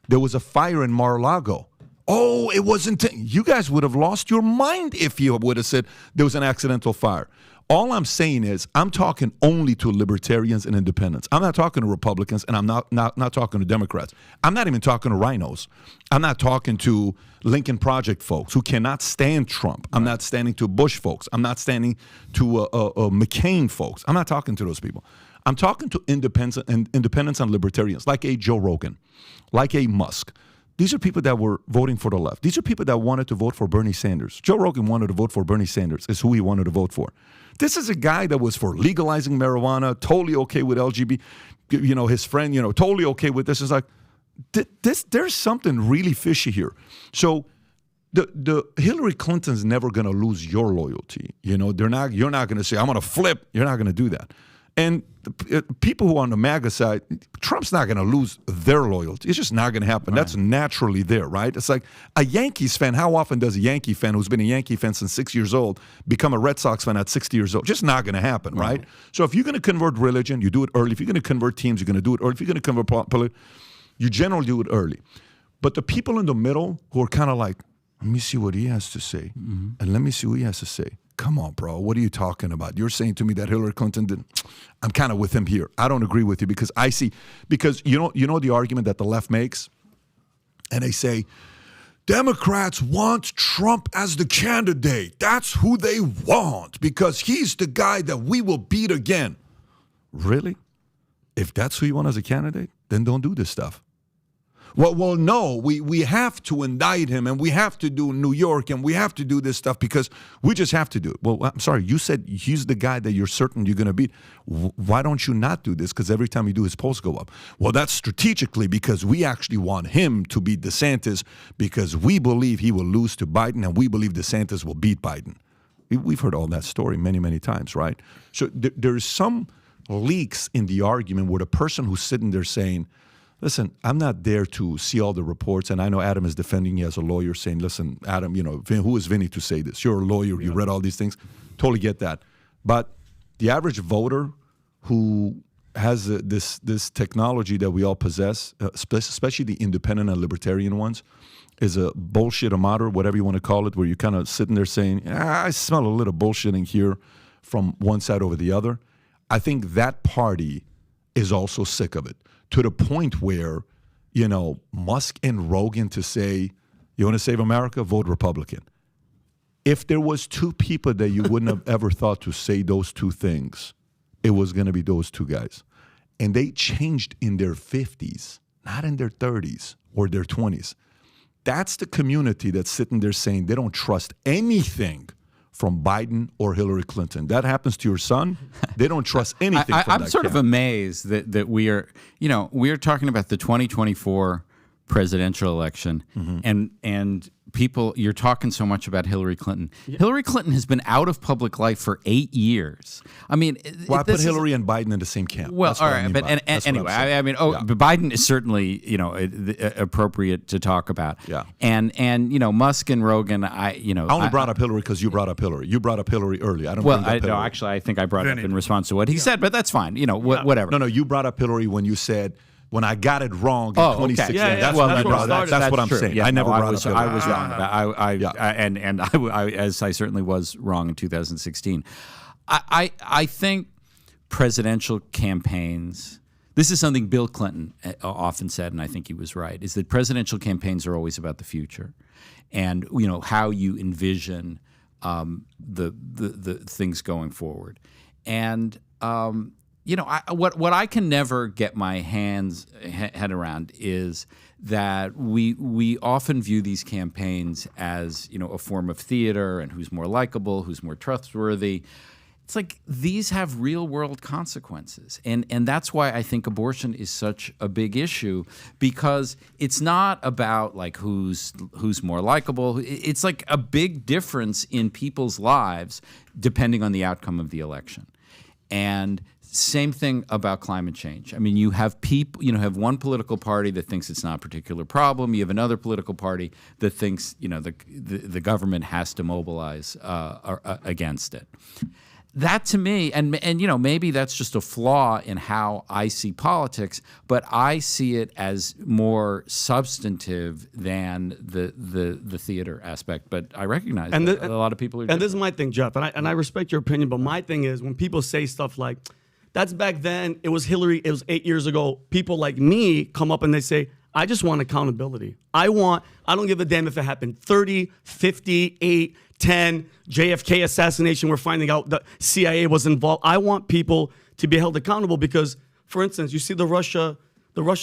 There was a fire in Mar-a-Lago. Oh, it wasn't. You guys would have lost your mind if you would have said there was an accidental fire. All I'm saying is I'm talking only to libertarians and independents. I'm not talking to Republicans, and I'm not talking to Democrats. I'm not even talking to rhinos. I'm not talking to Lincoln Project folks who cannot stand Trump. I'm not standing to Bush folks. I'm not standing to McCain folks. I'm not talking to those people. I'm talking to independents and libertarians, like a Joe Rogan, like a Musk. These are people that were voting for the left. These are people that wanted to vote for Bernie Sanders. Joe Rogan wanted to vote for Bernie Sanders, is who he wanted to vote for. This is a guy that was for legalizing marijuana, totally okay with LGBT, his friend, totally okay with this. It's like, there's something really fishy here. So the Hillary Clinton's never going to lose your loyalty. You're not going to say, I'm going to flip. You're not going to do that. And the people who are on the MAGA side, Trump's not going to lose their loyalty. It's just not going to happen. Right. That's naturally there, right? It's like a Yankees fan. How often does a Yankee fan who's been a Yankee fan since 6 years old become a Red Sox fan at 60 years old? Just not going to happen, right? So if you're going to convert religion, you do it early. If you're going to convert teams, you're going to do it early. If you're going to convert politics, you generally do it early. But the people in the middle who are kind of like, let me see what he has to say, and let me see what he has to say. come on, bro. What are you talking about? You're saying to me that Hillary Clinton didn't. I'm kind of with him here. I don't agree with you because you know the argument that the left makes, and they say, Democrats want Trump as the candidate. That's who they want because he's the guy that we will beat again. Really? If that's who you want as a candidate, then don't do this stuff. Well, no, we have to indict him and we have to do New York and we have to do this stuff because we just have to do it. Well, I'm sorry, you said he's the guy that you're certain you're going to beat. Why don't you not do this? Because every time you do, his polls go up. Well, that's strategically because we actually want him to beat DeSantis because we believe he will lose to Biden and we believe DeSantis will beat Biden. We've heard all that story many, many times, right? So there's some leaks in the argument where the person who's sitting there saying, listen, I'm not there to see all the reports, and I know Adam is defending you as a lawyer, saying, listen, Adam, who is Vinny to say this? You're a lawyer, you read all these things. Totally get that. But the average voter who has this technology that we all possess, especially the independent and libertarian ones, is a bullshit-o-meter, whatever you want to call it, where you're kind of sitting there saying, I smell a little bullshitting here from one side over the other. I think that party is also sick of it, to the point where, Musk and Rogan to say, you want to save America? Vote Republican. If there was two people that you wouldn't have ever thought to say those two things, it was going to be those two guys. And they changed in their 50s, not in their 30s or their 20s. That's the community that's sitting there saying they don't trust anything from Biden or Hillary Clinton. That happens to your son. They don't trust anything from that
I'm sort of amazed that we are, we are talking about the 2024 presidential election, and people, you're talking so much about Hillary Clinton. Yeah. Hillary Clinton has been out of public life for 8 years. I mean,
I put Hillary and Biden in the same camp.
Well, all right, but anyway, but Biden is certainly appropriate to talk about.
Yeah,
and Musk and Rogan, I
only brought up Hillary because you brought up Hillary. You brought up Hillary early. I don't.
Well, no, actually, I think I brought it up in response to what he said, but that's fine. Whatever.
No, you brought up Hillary when you said, when I got it wrong in 2016.
Okay.
That's what I'm saying.
Yeah,
I never brought up
I was wrong. I as I certainly was wrong in 2016. I think presidential campaigns, this is something Bill Clinton often said, and I think he was right, is that presidential campaigns are always about the future and how you envision the things going forward. And what I can never get my head around is that we often view these campaigns as a form of theater and who's more likable, who's more trustworthy. It's like these have real world consequences, and that's why I think abortion is such a big issue, because it's not about like who's more likable. It's like a big difference in people's lives depending on the outcome of the election. And same thing about climate change. I mean, you have people, have one political party that thinks it's not a particular problem. You have another political party that thinks, the government has to mobilize against it. That to me, and maybe that's just a flaw in how I see politics, but I see it as more substantive than the theater aspect. But I recognize that a lot of people are different.
And this is my thing, Jeff, and I respect your opinion, but my thing is when people say stuff like, that's back then, it was Hillary, it was 8 years ago, people like me come up and they say, I just want accountability. I don't give a damn if it happened 30, 50, 8, 10, JFK assassination, we're finding out the CIA was involved. I want people to be held accountable because, for instance, you see the Russia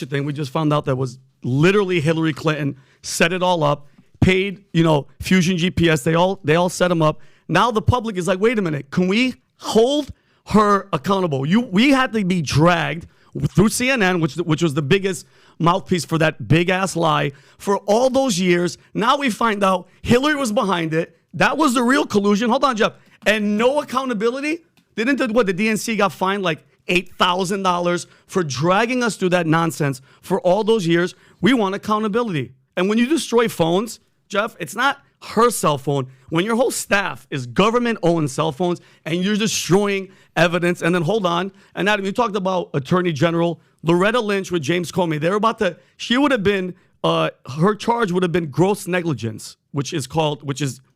thing, we just found out that was literally Hillary Clinton set it all up, paid, Fusion GPS, they all set them up. Now the public is like, wait a minute, can we hold her accountable? We had to be dragged through CNN, which was the biggest mouthpiece for that big ass lie for all those years. Now we find out Hillary was behind it. That was the real collusion. Hold on, Jeff. And no accountability. The DNC got fined like $8,000 for dragging us through that nonsense for all those years. We want accountability. And when you destroy phones, Jeff, it's not her cell phone. When your whole staff is government-owned cell phones and you're destroying evidence, and then hold on, and Adam, you talked about Attorney General Loretta Lynch with James Comey. She would have been, her charge would have been gross negligence, which is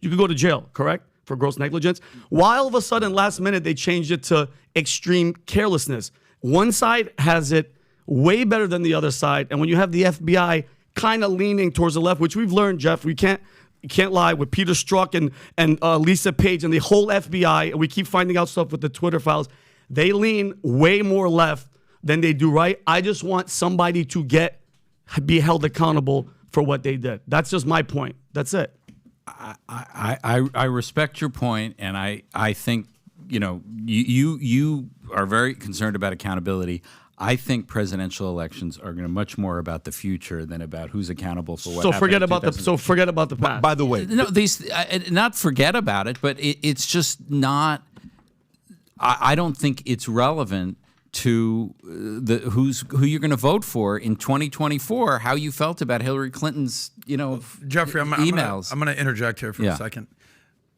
you could go to jail, correct? for gross negligence. Why all of a sudden last minute they changed it to extreme carelessness? One side has it way better than the other side. And when you have the FBI kind of leaning towards the left, which we've learned, Jeff, you can't lie, with Peter Strzok and Lisa Page and the whole FBI, and we keep finding out stuff with the Twitter files, they lean way more left than they do right. I just want somebody to be held accountable for what they did. That's just my point. That's it.
I respect your point, and I think, you know, you are very concerned about accountability. I think presidential elections are going to much more about the future than about who's accountable for what.
So forget about the past.
By the way,
no, not forget about it, but it's just not. I don't think it's relevant to who you're going to vote for in 2024. How you felt about Hillary Clinton's,
Jeffrey,
emails.
I'm going to interject here for a second,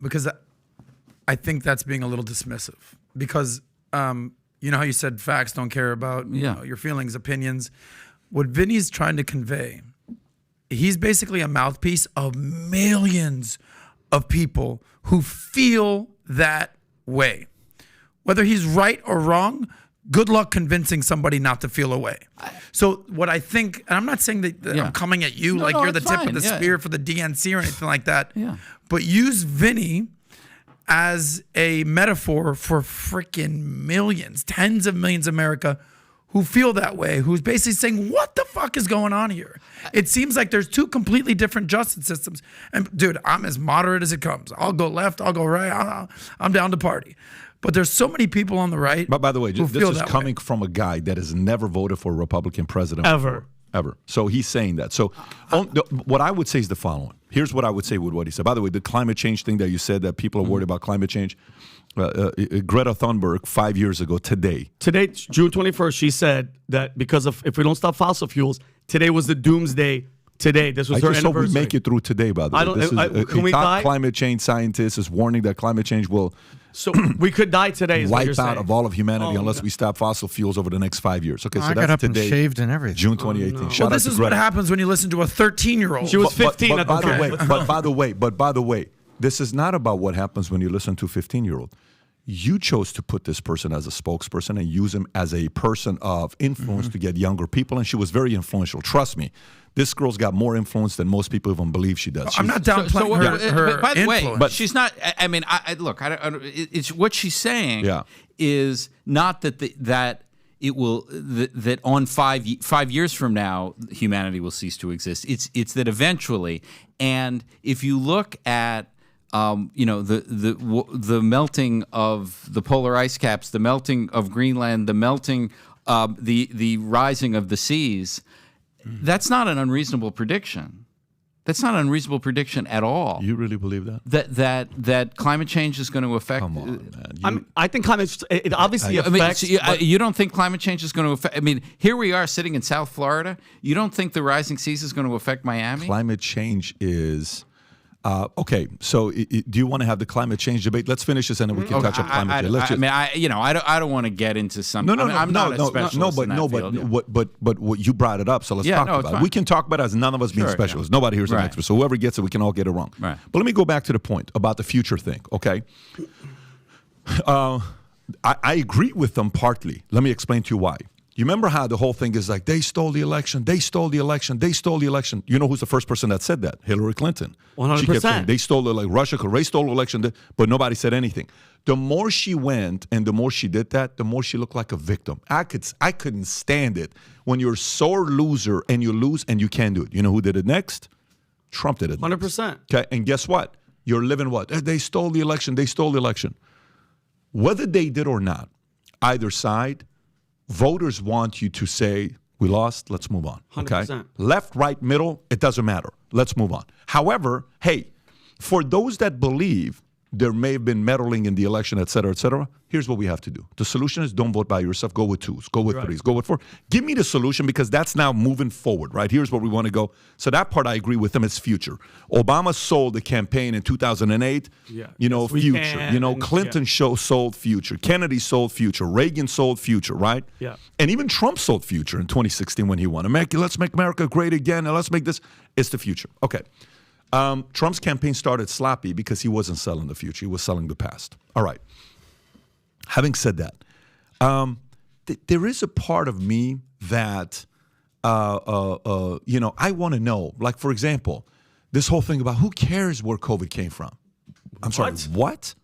because I think that's being a little dismissive. Because you know how you said facts don't care about your feelings, opinions. What Vinny's trying to convey, he's basically a mouthpiece of millions of people who feel that way. Whether he's right or wrong, good luck convincing somebody not to feel a way. So what I think, and I'm not saying that I'm coming at you like you're the tip of the spear for the DNC or anything like that, but use Vinny as a metaphor for freaking millions, tens of millions of America who feel that way, who's basically saying, what the fuck is going on here? It seems like there's two completely different justice systems. And dude, I'm as moderate as it comes. I'll go left, I'll go right, I'm down to party. But there's so many people on the right.
But by the way, this is coming from a guy that has never voted for a Republican president
ever.
So he's saying that. So what I would say is the following. Here's what I would say with what he said. By the way, the climate change thing that you said, that people are worried about climate change. Greta Thunberg 5 years ago today,
June 21st, she said that because if we don't stop fossil fuels, today was the doomsday. Today, this was her anniversary.
I just hope we make it through today, by the way.
Can we die?
Climate change scientist is warning that climate change will
we could die today.
Wipe out of all of humanity unless we stop fossil fuels over the next 5 years. Okay, so
I got
that's
up
today,
and shaved and everything.
June 2018.
No. Well, this is what happens when you listen to a 13-year-old.
She was 15 at the time.
But by the way, this is not about what happens when you listen to a 15-year-old. You chose to put this person as a spokesperson and use him as a person of influence to get younger people, and she was very influential. Trust me, this girl's got more influence than most people even believe she does.
I'm not downplaying her
by the
influence.
way, but she's not. I mean, look. It's what she's saying. Is not that that on 5 years from now humanity will cease to exist. It's that eventually, and if you look at the melting of the polar ice caps, the melting of Greenland, the melting, the rising of the seas. That's not an unreasonable prediction. That's not an unreasonable prediction at all.
You really believe that?
That climate change is going to affect.
Come on, man.
I think it obviously affects.
You don't think climate change is going to affect? I mean, here we are sitting in South Florida. You don't think the rising seas is going to affect Miami?
Climate change is. Okay, so do you want to have the climate change debate? Let's finish this and then we can touch up climate change.
I don't want to get into something. I'm not a specialist in that field.
But what you brought it up, so let's talk about it. We can talk about it as none of us being specialists. Nobody here is an expert, so whoever gets it, we can all get it wrong.
Right.
But let me go back to the point about the future thing, okay? I agree with them partly. Let me explain to you why. You remember how the whole thing is like, they stole the election, they stole the election, they stole the election. You know who's the first person that said that? Hillary Clinton.
100%.
She kept saying, they stole the, like Russia, they stole the election, but nobody said anything. The more she went and the more she did that, the more she looked like a victim. I couldn't stand it when you're a sore loser and you lose and you can't do it. You know who did it next? Trump did it next.
100%.
Okay, and guess what? You're living what? They stole the election, they stole the election. Whether they did or not, either side, voters want you to say, we lost, let's move on. Okay?
100%.
Left, right, middle, it doesn't matter. Let's move on. However, hey, for those that believe there may have been meddling in the election, et cetera, here's what we have to do. The solution is don't vote by yourself. Go with twos. Go with threes. Go with four. Give me the solution because that's now moving forward, right? Here's where we want to go. So that part I agree with them. It's future. Obama sold the campaign in 2008. Future. Clinton sold future. Kennedy sold future. Reagan sold future, right?
Yeah.
And even Trump sold future in 2016 when he won. Let's make America great again and let's make this. It's the future. Okay. Trump's campaign started sloppy because he wasn't selling the future. He was selling the past. All right. Having said that, there is a part of me that, I want to know. Like, for example, this whole thing about who cares where COVID came from. I'm sorry, what?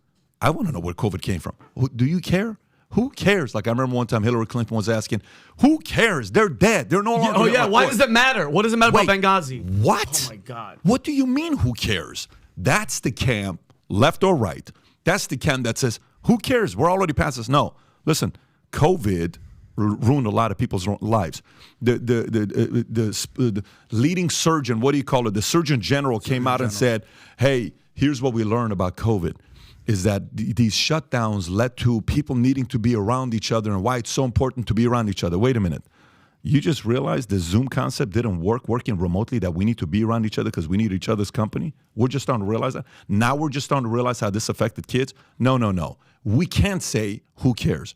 I want to know where COVID came from. Do you care? Who cares? Like, I remember one time Hillary Clinton was asking, who cares? They're dead. They're no longer.
Oh, yeah. Why does it matter? What does it matter about Benghazi?
What?
Oh, my God.
What do you mean, who cares? That's the camp, left or right. That's the camp that says, who cares? We're already past this. No. Listen, COVID ruined a lot of people's lives. The leading surgeon, what do you call it? The Surgeon General came out and said, hey, here's what we learned about COVID, is that these shutdowns led to people needing to be around each other and why it's so important to be around each other. Wait a minute. You just realized the Zoom concept didn't work working remotely, that we need to be around each other because we need each other's company? We're just starting to realize that? Now we're just starting to realize how this affected kids? No. We can't say who cares.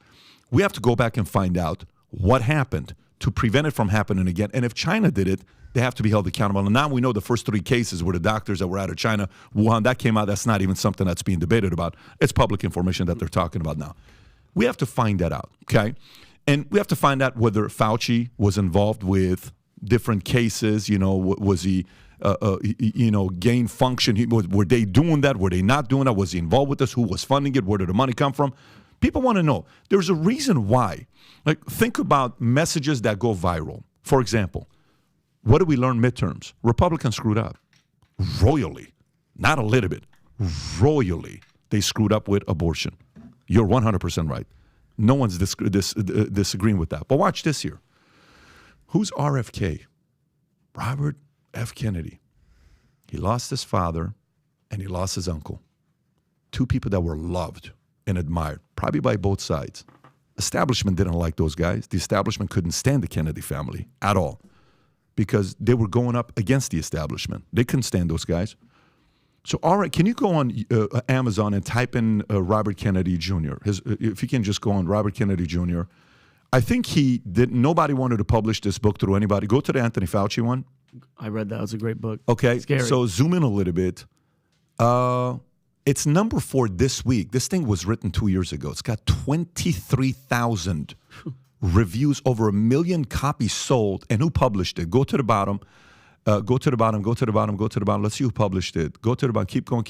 We have to go back and find out what happened to prevent it from happening again. And if China did it, they have to be held accountable. And now we know the first 3 cases were the doctors that were out of China, Wuhan. That came out. That's not even something that's being debated about. It's public information that they're talking about now. We have to find that out, okay? And we have to find out whether Fauci was involved with different cases. Was he, gain function? Were they doing that? Were they not doing that? Was he involved with this? Who was funding it? Where did the money come from? People want to know. There's a reason why. Like, think about messages that go viral. For example, what did we learn midterms? Republicans screwed up royally, not a little bit, royally. They screwed up with abortion. You're 100% right. No one's disagreeing with that. But watch this here. Who's RFK? Robert F. Kennedy. He lost his father and he lost his uncle. 2 people that were loved and admired, probably by both sides. Establishment didn't like those guys. The establishment couldn't stand the Kennedy family at all because they were going up against the establishment. They couldn't stand those guys. So, all right, can you go on Amazon and type in Robert Kennedy Jr.? If you can just go on Robert Kennedy Jr. I think nobody wanted to publish this book through anybody. Go to the Anthony Fauci one.
I read that. It was a great book.
Okay,
Scary.
So zoom in a little bit. It's number 4 this week. This thing was written 2 years ago. It's got 23,000 reviews, over 1 million copies sold. And who published it? Go to the bottom. Go to the bottom. Let's see who published it. Go to the bottom. Keep going.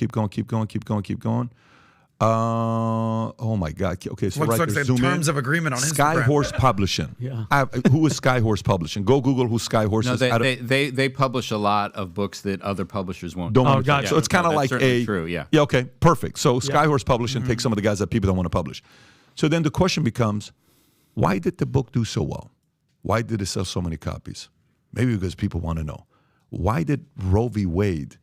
Oh my God. Okay, so
looks
right
like
there,
they have
zoom
terms
in.
of agreement on Instagram.
Skyhorse Publishing.
Yeah.
Who is Skyhorse Publishing? Go Google who Skyhorse
No,
is.
they publish a lot of books that other publishers won't.
Don't
Oh, gotcha.
So it's kind of like
certainly true, yeah.
Yeah, okay, perfect. So Skyhorse Publishing takes some of the guys that people don't want to publish. So then the question becomes, why did the book do so well? Why did it sell so many copies? Maybe because people want to know. Why did Roe v. Wade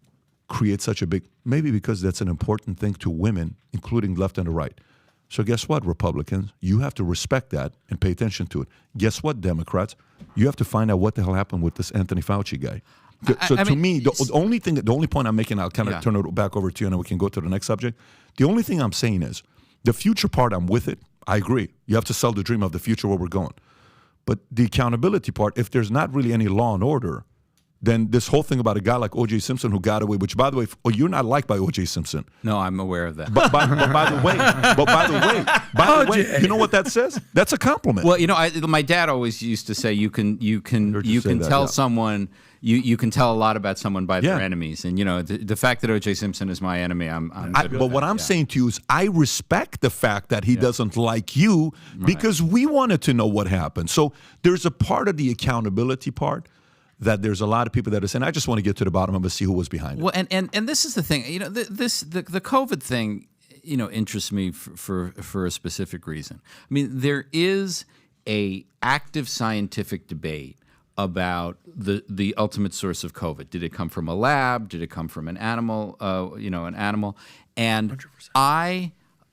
create such a big, maybe because that's an important thing to women, including left and the right. So guess what, Republicans? You have to respect that and pay attention to it. Guess what, Democrats? You have to find out what the hell happened with this Anthony Fauci guy. So to me, the only point I'm making, I'll kind of turn it back over to you and then we can go to the next subject. The only thing I'm saying is, the future part, I'm with it. I agree. You have to sell the dream of the future where we're going. But the accountability part, if there's not really any law and order, then this whole thing about a guy like O.J. Simpson who got away, which, by the way, you're not liked by O.J. Simpson.
No, I'm aware of that.
But by the way, you know what that says? That's a compliment.
Well, my dad always used to say you can tell someone you can tell a lot about someone by their enemies, and the fact that O.J. Simpson is my enemy, I'm good with
but what I'm saying to you is, I respect the fact that he doesn't like you because we wanted to know what happened. So there's a part of the accountability part that there's a lot of people that are saying, I just want to get to the bottom of it, see who was behind it.
Well, and this is the thing, the COVID thing, interests me for a specific reason. I mean, there is a active scientific debate about the ultimate source of COVID. Did it come from a lab? Did it come from an animal? An animal. And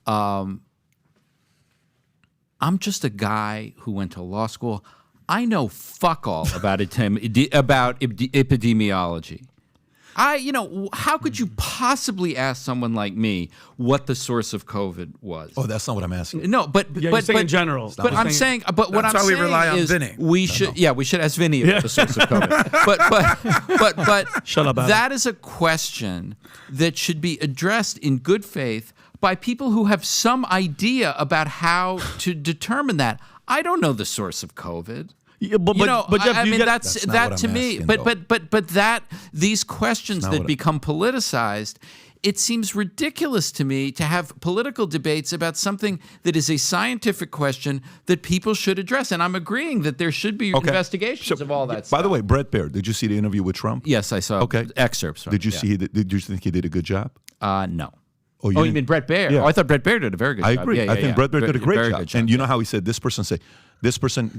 100%. I'm just a guy who went to law school. I know fuck all about epidemiology. How could you possibly ask someone like me what the source of COVID was?
Oh, that's not what I'm asking.
No, but
in general.
But I'm saying, but what I'm
That's why we
saying
rely on
is
Vinny.
we should ask Vinny about the source of COVID. But
Shut up, Adam.
that is a question that should be addressed in good faith by people who have some idea about how to determine that. I don't know the source of COVID.
Yeah, but Jeff,
I mean,
That's not
that
what
to
I'm
me.
asking,
But that these questions
not
that
what I-
become politicized, it seems ridiculous to me to have political debates about something that is a scientific question that people should address. And I'm agreeing that there should be investigations of all that stuff.
By the way, Brett Baer, did you see the interview with Trump?
Yes, I saw excerpts.
Did you see? Did you think he did a good job?
No.
Oh,
You mean Brett Baer?
Yeah.
Oh, I thought Brett Baer did a very good
I
job.
agree.
Yeah,
I think Brett Baer did a great
Very
job.
good job.
And you know how he said this person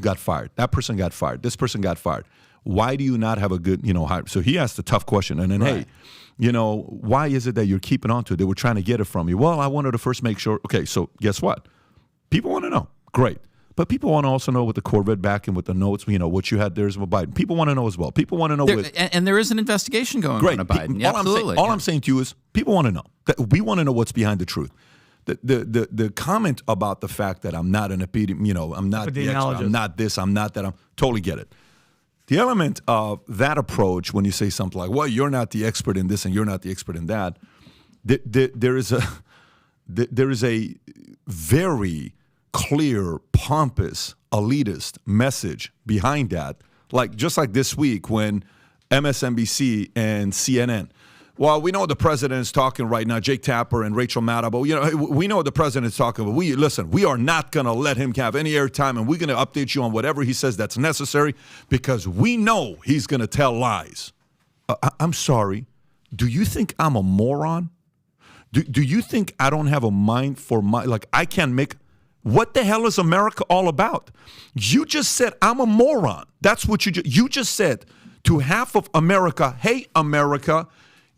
got fired. That person got fired. This person got fired. Why do you not have a good, hire? So he asked a tough question. And then, hey, why is it that you're keeping on to it? They were trying to get it from you. Well, I wanted to first make sure. Okay, so guess what? People want to know. Great. But people want to also know with the Corvette back and with the notes, what you had there is with Biden. People want to know as well. People want to know
and there is an investigation going on about Biden. Yeah, absolutely.
All I'm saying to you is people want to know. We want to know what's behind the truth. The comment about the fact that I'm not an I'm not the expert, I'm not this, I'm not that, I'm totally get it. The element of that approach when you say something like, well, you're not the expert in this and you're not the expert in that, there is a very clear, pompous, elitist message behind that. Just like this week when MSNBC and CNN, well, we know the president is talking right now, Jake Tapper and Rachel Maddow, but we know the president is talking, but we are not going to let him have any airtime, and we're going to update you on whatever he says that's necessary because we know he's going to tell lies. I'm sorry. Do you think I'm a moron? Do you think I don't have a mind for I can't make... What the hell is America all about? You just said I'm a moron. That's what you just said to half of America, hey, America,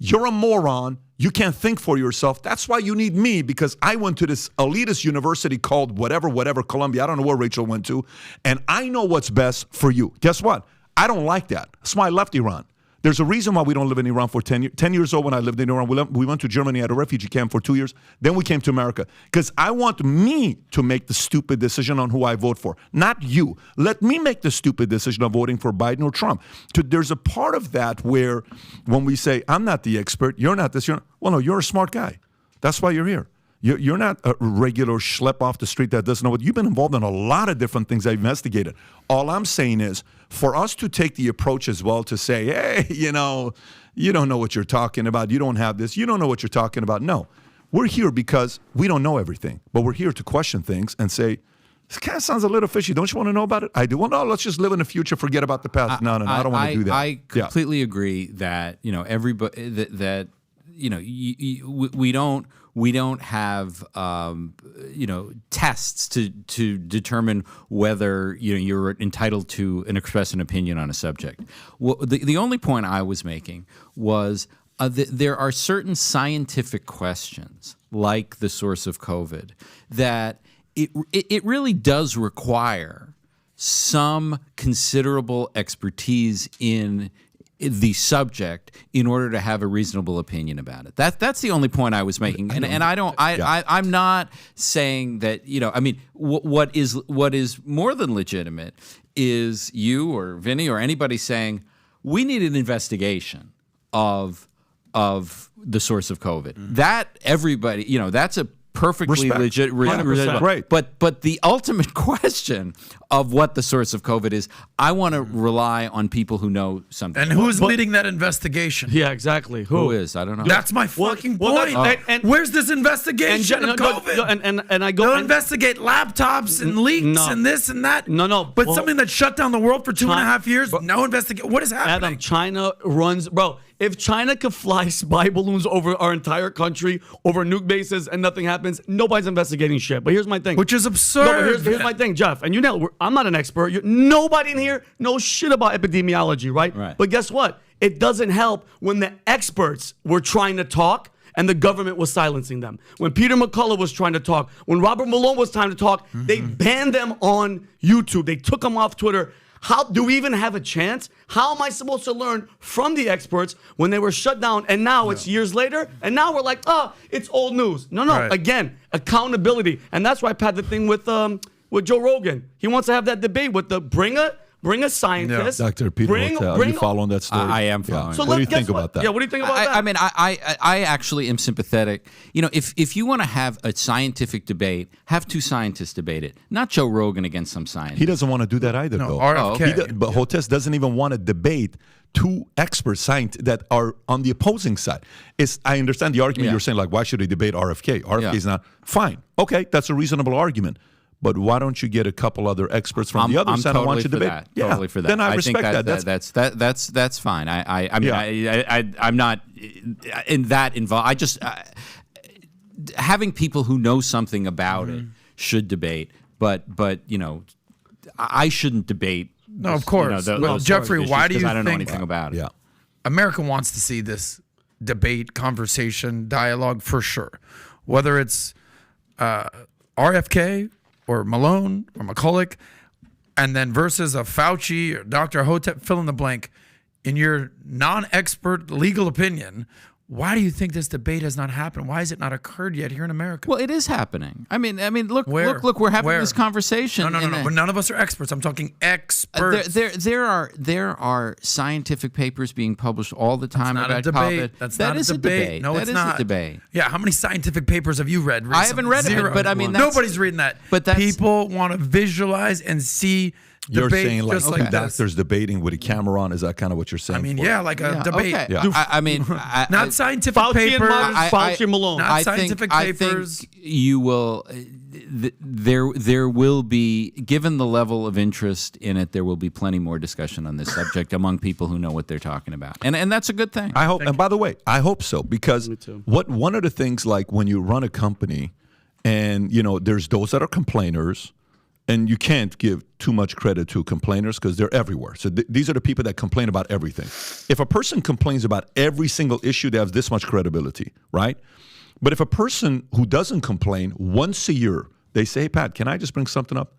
you're a moron. You can't think for yourself. That's why you need me, because I went to this elitist university called whatever, Columbia. I don't know where Rachel went to. And I know what's best for you. Guess what? I don't like that. That's why I left Iran. There's a reason why we don't live in Iran for 10 years. 10 years old when I lived in Iran, we went to Germany at a refugee camp for 2 years. Then we came to America because I want me to make the stupid decision on who I vote for, not you. Let me make the stupid decision of voting for Biden or Trump. There's a part of that where when we say, I'm not the expert, you're not this, well, no, you're a smart guy. That's why you're here. You're not a regular schlep off the street that doesn't know what. You've been involved in a lot of different things I've investigated. All I'm saying is for us to take the approach as well to say, hey, you don't know what you're talking about. You don't have this. You don't know what you're talking about. No, we're here because we don't know everything, but we're here to question things and say, this kind of sounds a little fishy. Don't you want to know about it? I do. Well, no, let's just live in the future. Forget about the past. No, I don't want to do that.
I completely agree that, everybody that we don't have tests to determine whether you're entitled to express an opinion on a subject. Well, the only point I was making was there are certain scientific questions like the source of COVID that it really does require some considerable expertise in the subject in order to have a reasonable opinion about it. That's the only point I was making, and I'm not saying that what is more than legitimate is you or Vinny or anybody saying we need an investigation of the source of COVID. That everybody that's a perfectly legit,
right?
But the ultimate question of what the source of COVID is, I want to rely on people who know something.
And who's leading that investigation?
Yeah, exactly.
Who is? I don't know.
That's my fucking point. And where's this investigation of COVID?
And I go.
They'll investigate laptops and leaks and this and that.
No.
But something that shut down the world for 2.5 years, no investigation. What is happening?
Adam, China runs, bro. If China could fly spy balloons over our entire country, over nuke bases, and nothing happens, nobody's investigating shit. But here's my thing.
Which is absurd.
No, but here's my thing, Jeff. And I'm not an expert. Nobody in here knows shit about epidemiology, right? But guess what? It doesn't help when the experts were trying to talk and the government was silencing them. When Peter McCullough was trying to talk, when Robert Malone was trying to talk, they banned them on YouTube. They took them off Twitter. How do we even have a chance? How am I supposed to learn from the experts when they were shut down and now it's years later and now we're like, it's old news. No.
Right.
Again, accountability. And that's why I had the thing with Joe Rogan. He wants to have that debate with the bring a scientist.
Yeah. Dr. Peter Hotel, are you following that story?
I am following.
So
what do you think about that?
Yeah, what do you think about that?
I mean, I actually am sympathetic. You know, if you want to have a scientific debate, have two scientists debate it, not Joe Rogan against some scientist.
He doesn't want to do that either, though.
RFK.
But Hotez doesn't even want to debate two expert scientists that are on the opposing side. I understand the argument you're saying, like, why should he debate RFK? RFK is not. Fine. Okay, that's a reasonable argument. But why don't you get a couple other experts from the other side?
Totally
I want you to debate.
That. Totally for that.
Then I respect
think that's fine. I mean, I'm not in that involved. I just having people who know something about it should debate. But you know, I shouldn't debate.
No, of course. Well, Jeffrey, why do you think?
I don't know anything about it.
Yeah.
America wants to see this debate, conversation, dialogue for sure. Whether it's RFK or Malone or McCulloch, and then versus a Fauci or Dr. Hotep, fill in the blank. In your non-expert legal opinion, why do you think this debate has not happened? Why has it not occurred yet here in America?
Well, it is happening. I mean, look,
Where?
look, we're having
Where?
this conversation.
No. But none of us are experts. I'm talking experts.
There are scientific papers being published all the time
Not
about
a debate.
COVID.
That's
That
not
is
a debate. No,
That
it's
is
not
a debate.
Yeah, how many scientific papers have you read recently?
I haven't read it,
Zero.
but I mean, that's-
nobody's reading that.
but that's-
people want to visualize and see
You're
debate
saying like
just
two
like this.
doctors debating with a camera on? Is that kind of what you're saying?
I mean,
for
yeah,
it?
like a debate.
Okay.
Yeah.
I mean,
Not scientific
Fauci and
papers.
Musk, Fauci and Malone.
Not scientific papers.
I think you will. There will be, given the level of interest in it, there will be plenty more discussion on this subject among people who know what they're talking about, and that's a good thing.
I hope. And by the way, I hope so, because one of the things, like when you run a company, and you know, there's those that are complainers. And you can't give too much credit to complainers because they're everywhere. So these are the people that complain about everything. If a person complains about every single issue, they have this much credibility, right? But if a person who doesn't complain once a year, they say, hey, Pat, can I just bring something up?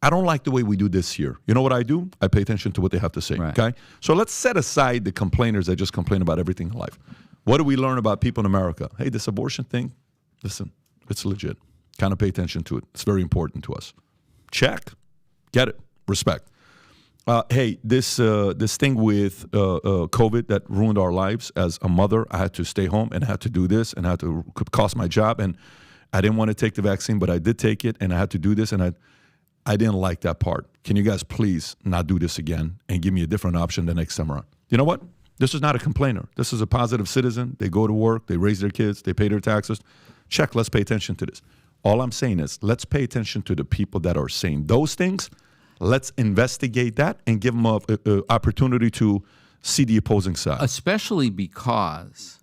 I don't like the way we do this here. You know what I do? I pay attention to what they have to say,
Right.
okay? So let's set aside the complainers that just complain about everything in life. What do we learn about people in America? Hey, this abortion thing, listen, it's legit. Kind of pay attention to it. It's very important to us. Check, get it, respect. Hey, this thing with COVID that ruined our lives. As a mother, I had to stay home and had to do this and had to cost my job. And I didn't want to take the vaccine, but I did take it, and I had to do this, and I didn't like that part. Can you guys please not do this again and give me a different option the next time around? You know what? This is not a complainer. This is a positive citizen. They go to work, they raise their kids, they pay their taxes. Check, let's pay attention to this. All I'm saying is let's pay attention to the people that are saying those things. Let's investigate that and give them an opportunity to see the opposing side.
Especially because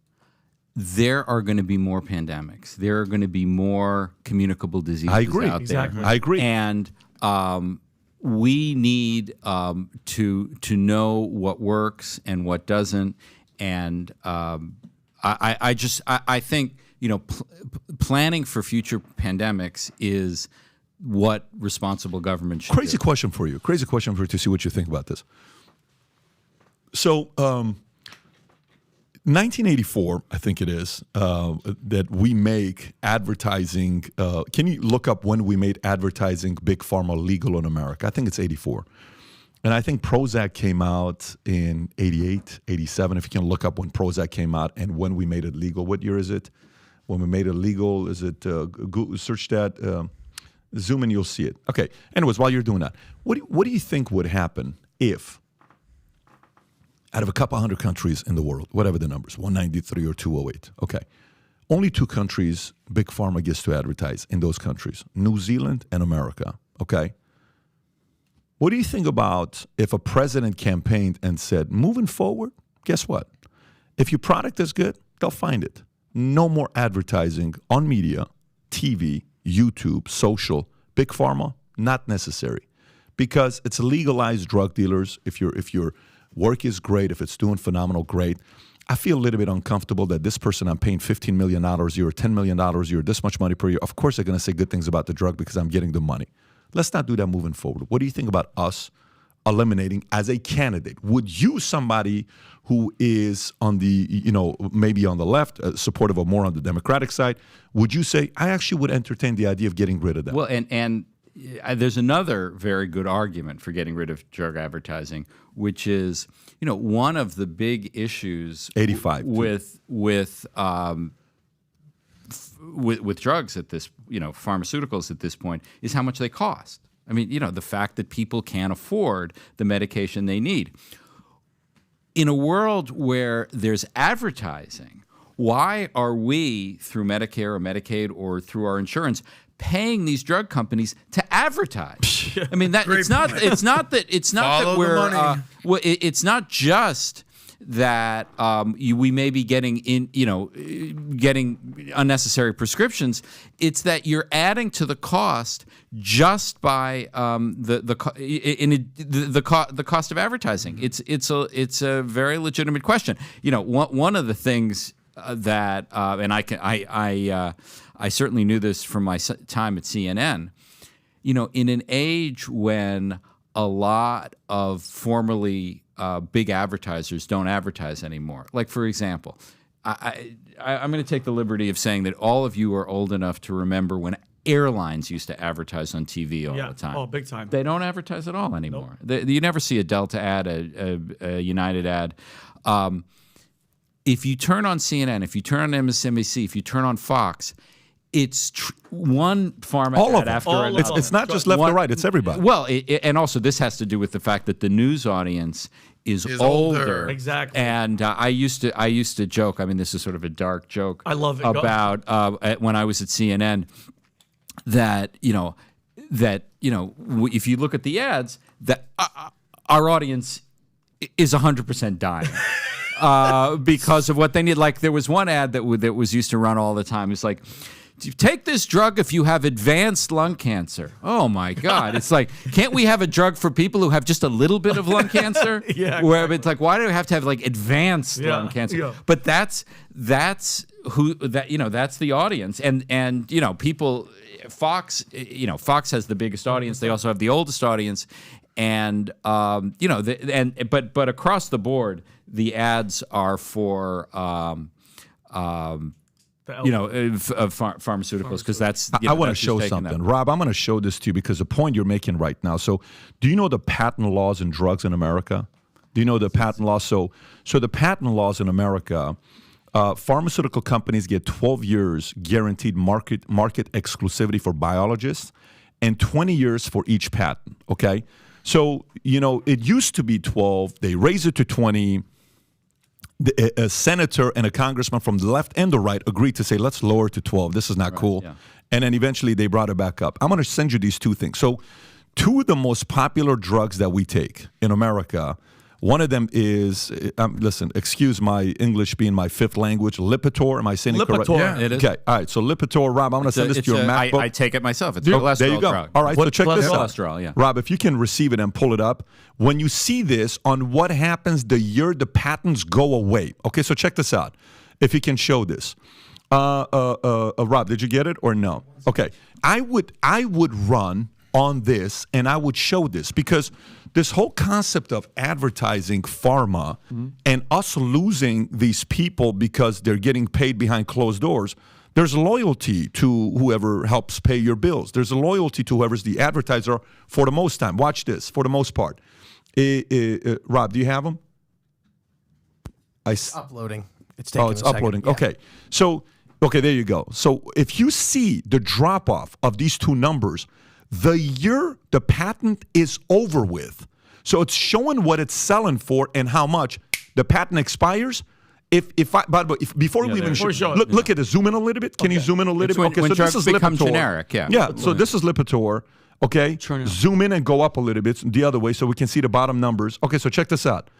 there are going to be more pandemics. There are going to be more communicable diseases
I agree.
out
Exactly.
there.
I agree.
And we need to know what works and what doesn't. And I think, you know, planning for future pandemics is what responsible government should
Crazy
do.
question for you. Crazy question for you to see what you think about this. So, 1984, I think it is, that we make advertising. Can you look up when we made advertising big pharma legal in America? I think it's 84. And I think Prozac came out in 88, 87. If you can look up when Prozac came out and when we made it legal. What year is it? When we made it legal, is it, Google, search that, zoom in, you'll see it. Okay, anyways, while you're doing that, what do you think would happen if, out of a couple hundred countries in the world, whatever the numbers, 193 or 208, okay, only 2 countries Big Pharma gets to advertise in those countries, New Zealand and America, okay? What do you think about if a president campaigned and said, moving forward, guess what? If your product is good, they'll find it. No more advertising on media, TV, YouTube, social. Big Pharma, not necessary, because it's legalized drug dealers. If your work is great, if it's doing phenomenal, great. I feel a little bit uncomfortable that this person I'm paying $15 million a year, $10 million a year, this much money per year. Of course, they're going to say good things about the drug because I'm getting the money. Let's not do that moving forward. What do you think about us eliminating as a candidate? Would you, somebody who is on the, maybe on the left, supportive of more on the Democratic side, would you say, I actually would entertain the idea of getting rid of that?
Well, and there's another very good argument for getting rid of drug advertising, which is, one of the big issues
85
with drugs at this, pharmaceuticals at this point is how much they cost. I mean, the fact that people can't afford the medication they need. In a world where there's advertising, why are we, through Medicare or Medicaid or through our insurance, paying these drug companies to advertise? I mean, it's not that we're it's not just that we may be getting getting unnecessary prescriptions. It's that you're adding to the cost just by the cost of advertising. It's a very legitimate question. One of the things that and I certainly knew this from my time at CNN. In an age when a lot of formerly big advertisers don't advertise anymore. Like, for example, I'm going to take the liberty of saying that all of you are old enough to remember when airlines used to advertise on TV all the time.
Oh, big time.
They don't advertise at all anymore.
Nope.
You never see a Delta ad, a United ad. If you turn on CNN, if you turn on MSNBC, if you turn on Fox, it's one pharma
all
ad after another.
It's not just left or right; it's everybody.
Well, and also this has to do with the fact that the news audience is older.
Exactly.
And I used to joke. I mean, this is sort of a dark joke.
I love it.
About when I was at CNN, that if you look at the ads, that our audience is 100% dying because of what they need. Like, there was one ad that was used to run all the time. It's like, take this drug if you have advanced lung cancer. Oh my God! It's like, can't we have a drug for people who have just a little bit of lung cancer?
Yeah,
where it's like, why do we have to have like advanced lung cancer?
Yeah.
But that's who that's the audience, and people. Fox has the biggest audience. They also have the oldest audience, and but across the board, the ads are for pharmaceuticals, because that's
I want to show something. Rob, I'm going to show this to you because the point you're making right now. So do you know the patent laws in drugs in America? Do you know the patent laws? So the patent laws in America, pharmaceutical companies get 12 years guaranteed market exclusivity for biologists and 20 years for each patent, okay? So, it used to be 12. They raised it to 20. A senator and a congressman from the left and the right agreed to say, let's lower it to 12. This is not cool. Yeah. And then eventually they brought it back up. I'm going to send you these two things. So two of the most popular drugs that we take in America, one of them is, listen, excuse my English being my fifth language, Lipitor. Am I saying it correctly?
Yeah, it is.
Okay, all right. So Lipitor, Rob, I'm going to send this to your MacBook.
I take it myself. It's a cholesterol
there you go.
drug.
All right, so check this out.
Cholesterol, yeah.
Rob, if you can receive it and pull it up, when you see this on what happens the year the patents go away. Okay, so check this out. If you can show this. Rob, did you get it or no? Okay, I would run on this and I would show this because this whole concept of advertising pharma and us losing these people because they're getting paid behind closed doors, there's loyalty to whoever helps pay your bills. There's a loyalty to whoever's the advertiser for the most time. Watch this, for the most part. Rob, do you have them?
Uploading. It's taking
it's uploading. Yeah. Okay. So, there you go. So if you see the drop-off of these two numbers, the year the patent is over with. So it's showing what it's selling for and how much the patent expires. Before we even look at it, zoom in a little bit. Can you zoom in a little bit?
Okay, when
so this is
become
Lipitor.
Generic,
Yeah. So this is Lipitor. Okay. Zoom in and go up a little bit the other way so we can see the bottom numbers. Okay. So check this out.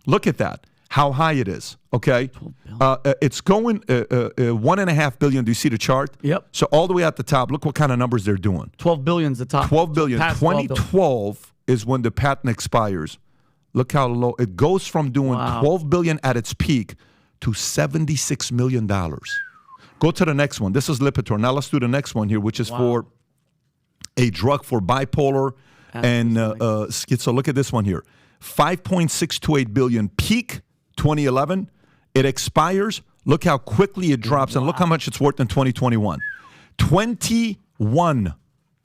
Look at that. How high it is, okay? It's going 1.5 billion. Do you see the chart?
Yep.
So all the way at the top, look what kind of numbers they're doing.
12 billion is the top.
12 billion. 2012 is when the patent expires. Look how low. It goes from doing 12 billion at its peak to $76 million. Go to the next one. This is Lipitor. Now let's do the next one here, which is for a drug for bipolar And so look at this one here. 5.628 billion peak 2011. It expires. Look how quickly it drops, and look how much it's worth in 2021.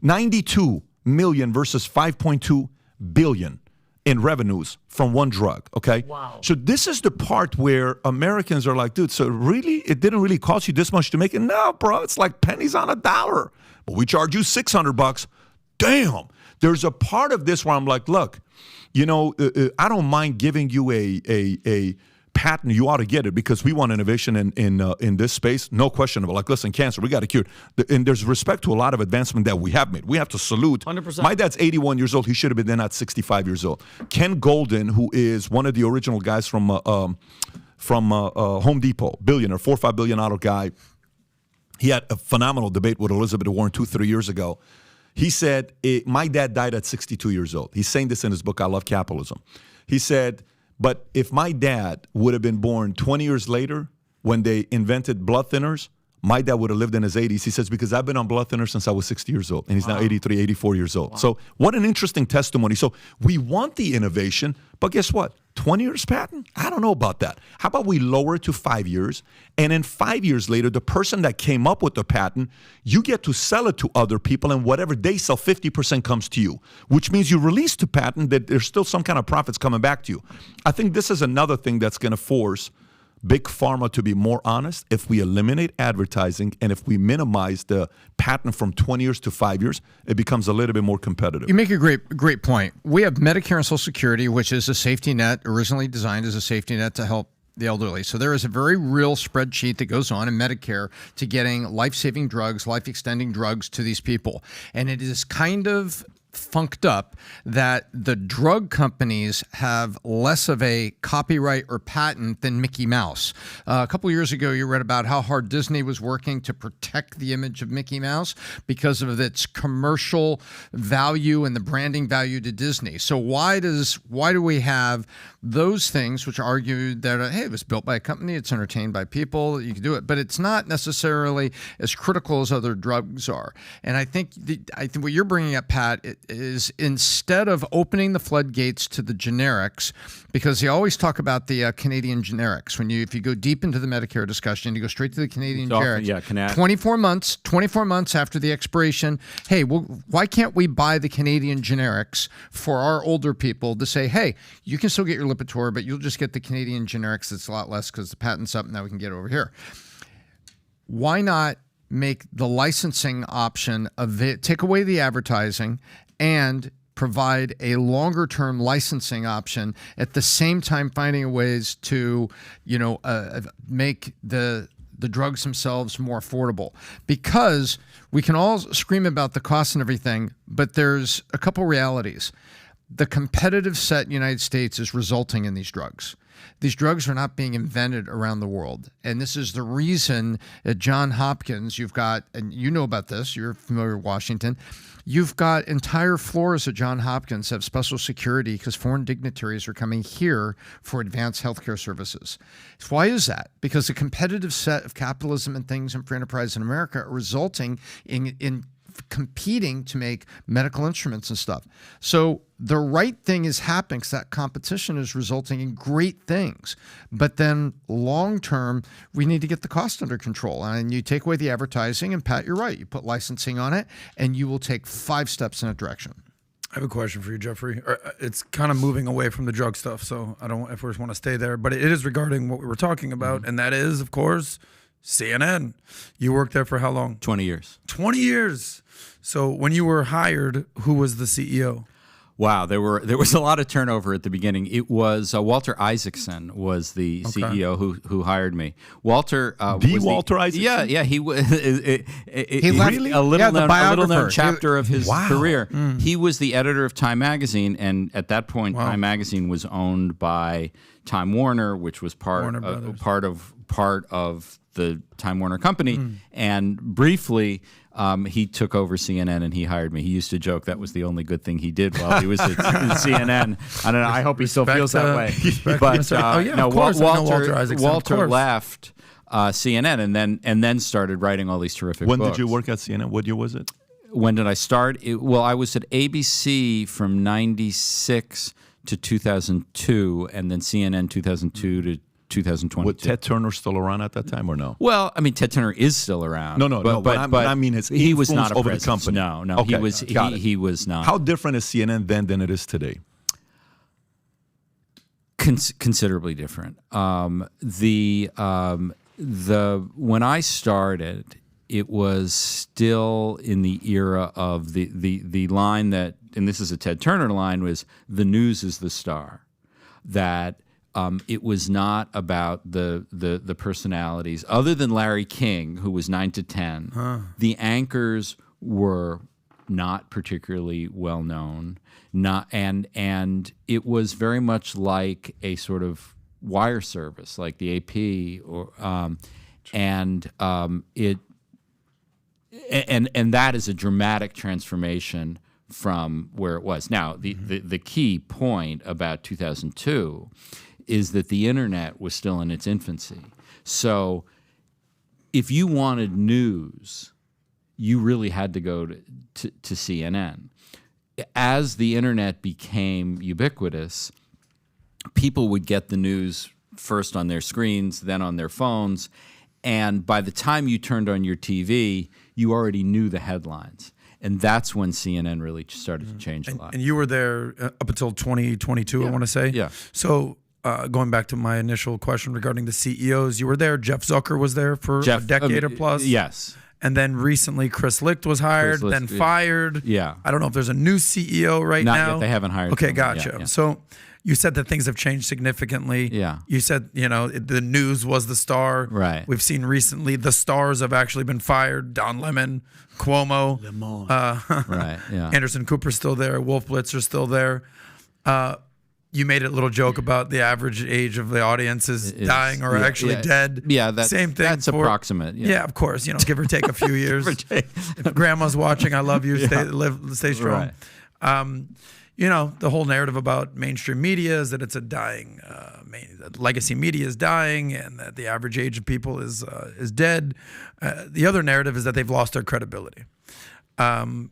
92 million versus 5.2 billion in revenues from one drug, okay?
Wow.
So this is the part where Americans are like, dude, so really, it didn't really cost you this much to make it? No, bro, it's like pennies on a dollar. But we charge you $600. Damn. There's a part of this where I'm like, look, you know, I don't mind giving you a patent. You ought to get it because we want innovation in this space. No question about it. Like, listen, cancer, we got to cure it. And there's respect to a lot of advancement that we have made. We have to salute.
100%.
My dad's 81 years old. He should have been then at 65 years old. Ken Golden, who is one of the original guys from Home Depot, billionaire, $4 or $5 billion guy. He had a phenomenal debate with Elizabeth Warren 2-3 years ago. He said, my dad died at 62 years old. He's saying this in his book, I Love Capitalism. He said, but if my dad would have been born 20 years later when they invented blood thinners, my dad would have lived in his 80s. He says, because I've been on blood thinners since I was 60 years old. And he's now 83, 84 years old. Wow. So what an interesting testimony. So we want the innovation, but guess what? 20 years patent? I don't know about that. How about we lower it to 5 years? And then 5 years later, the person that came up with the patent, you get to sell it to other people, and whatever they sell, 50% comes to you, which means you release the patent that there's still some kind of profits coming back to you. I think this is another thing that's going to force Big Pharma to be more honest. If we eliminate advertising and if we minimize the patent from 20 years to 5 years, it becomes a little bit more competitive.
You make a great point. We have Medicare and Social Security, which is a safety net, originally designed as a safety net to help the elderly. So there is a very real spreadsheet that goes on in Medicare to getting life-saving drugs, life-extending drugs to these people. And it is kind of funked up that the drug companies have less of a copyright or patent than Mickey Mouse. A couple years ago, you read about how hard Disney was working to protect the image of Mickey Mouse because of its commercial value and the branding value to Disney. So why do we have those things which argue that, hey, it was built by a company, it's entertained by people, you can do it, but it's not necessarily as critical as other drugs are. And I think what you're bringing up, Pat, is instead of opening the floodgates to the generics, because they always talk about the Canadian generics. If you go deep into the Medicare discussion, you go straight to the Canadian generics. 24 months after the expiration. Hey, well, why can't we buy the Canadian generics for our older people to say, hey, you can still get your Lipitor, but you'll just get the Canadian generics. It's a lot less because the patent's up. Now we can get it over here. Why not make the licensing option take away the advertising and provide a longer-term licensing option at the same time finding ways to, make the drugs themselves more affordable? Because we can all scream about the cost and everything, but there's a couple realities. The competitive set in the United States is resulting in these drugs. These drugs are not being invented around the world. And this is the reason at Johns Hopkins, you've got, and you know about this, you're familiar with Washington, you've got entire floors at Johns Hopkins have special security because foreign dignitaries are coming here for advanced healthcare services. Why is that? Because the competitive set of capitalism and things and free enterprise in America are resulting in competing to make medical instruments and stuff. So the right thing is happening because that competition is resulting in great things. But then long term, we need to get the cost under control. And you take away the advertising, and Pat, you're right. You put licensing on it, and you will take 5 steps in that direction.
I have a question for you, Jeffrey. It's kind of moving away from the drug stuff, so I don't at first want to stay there. But it is regarding what we were talking about, and that is, of course, CNN. You worked there for how long?
20 years.
20 years. So when you were hired, who was the CEO?
Wow, there was a lot of turnover at the beginning. It was Walter Isaacson was the CEO who hired me. Walter
Walter Isaacson.
Yeah, he was.
He left
a little known chapter of his career.
Mm.
He was the editor of Time Magazine, and at that point, Time Magazine was owned by Time Warner, which was part of the Time Warner company. And briefly, he took over CNN and he hired me. He used to joke that was the only good thing he did while he was at CNN. I don't know. I hope he still feels that way. But Walter left CNN and then started writing all these terrific books.
When did you work at CNN? What year was it?
when did I start? I was at ABC from 96 to 2002, and then CNN 2002 to 2022.
Was Ted Turner still around at that time or no?
Well, I mean, Ted Turner is still around.
No. But I mean,
he was not a
over
presence.
the company.
No,
Okay,
he was not.
How different is CNN then than it is today?
Considerably different. When I started, it was still in the era of the line that, and this is a Ted Turner line, was the news is the star. That it was not about the personalities, other than Larry King, who was 9 to 10. The anchors were not particularly well known. And it was very much like a sort of wire service, like the AP, and that is a dramatic transformation from where it was. Now, the key point about 2002 is that the internet was still in its infancy. So if you wanted news, you really had to go to CNN. As the internet became ubiquitous, people would get the news first on their screens, then on their phones, and by the time you turned on your TV, you already knew the headlines. And that's when CNN really started to change a lot.
And you were there up until 2022, I want to say.
Yeah.
So going back to my initial question regarding the CEOs, you were there. Jeff Zucker was there for a decade or plus.
Yes.
And then recently Chris Licht was hired, then fired.
Yeah.
I don't know if there's a new CEO right
Not
now.
yet. They haven't hired.
Okay,
someone.
gotcha.
Yeah.
So you said that things have changed significantly.
Yeah.
You said, the news was the star.
Right.
We've seen recently the stars have actually been fired. Don Lemon, Cuomo.
Right, yeah.
Anderson Cooper's still there. Wolf Blitzer's still there. You made a little joke about the average age of the audience is dying or actually dead.
Yeah,
same thing.
That's approximate.
Yeah, of course. Give or take a few years. If grandma's watching, I love you. Stay strong.
Right.
The whole narrative about mainstream media is that it's a dying, legacy media is dying, and that the average age of people is dead. The other narrative is that they've lost their credibility, and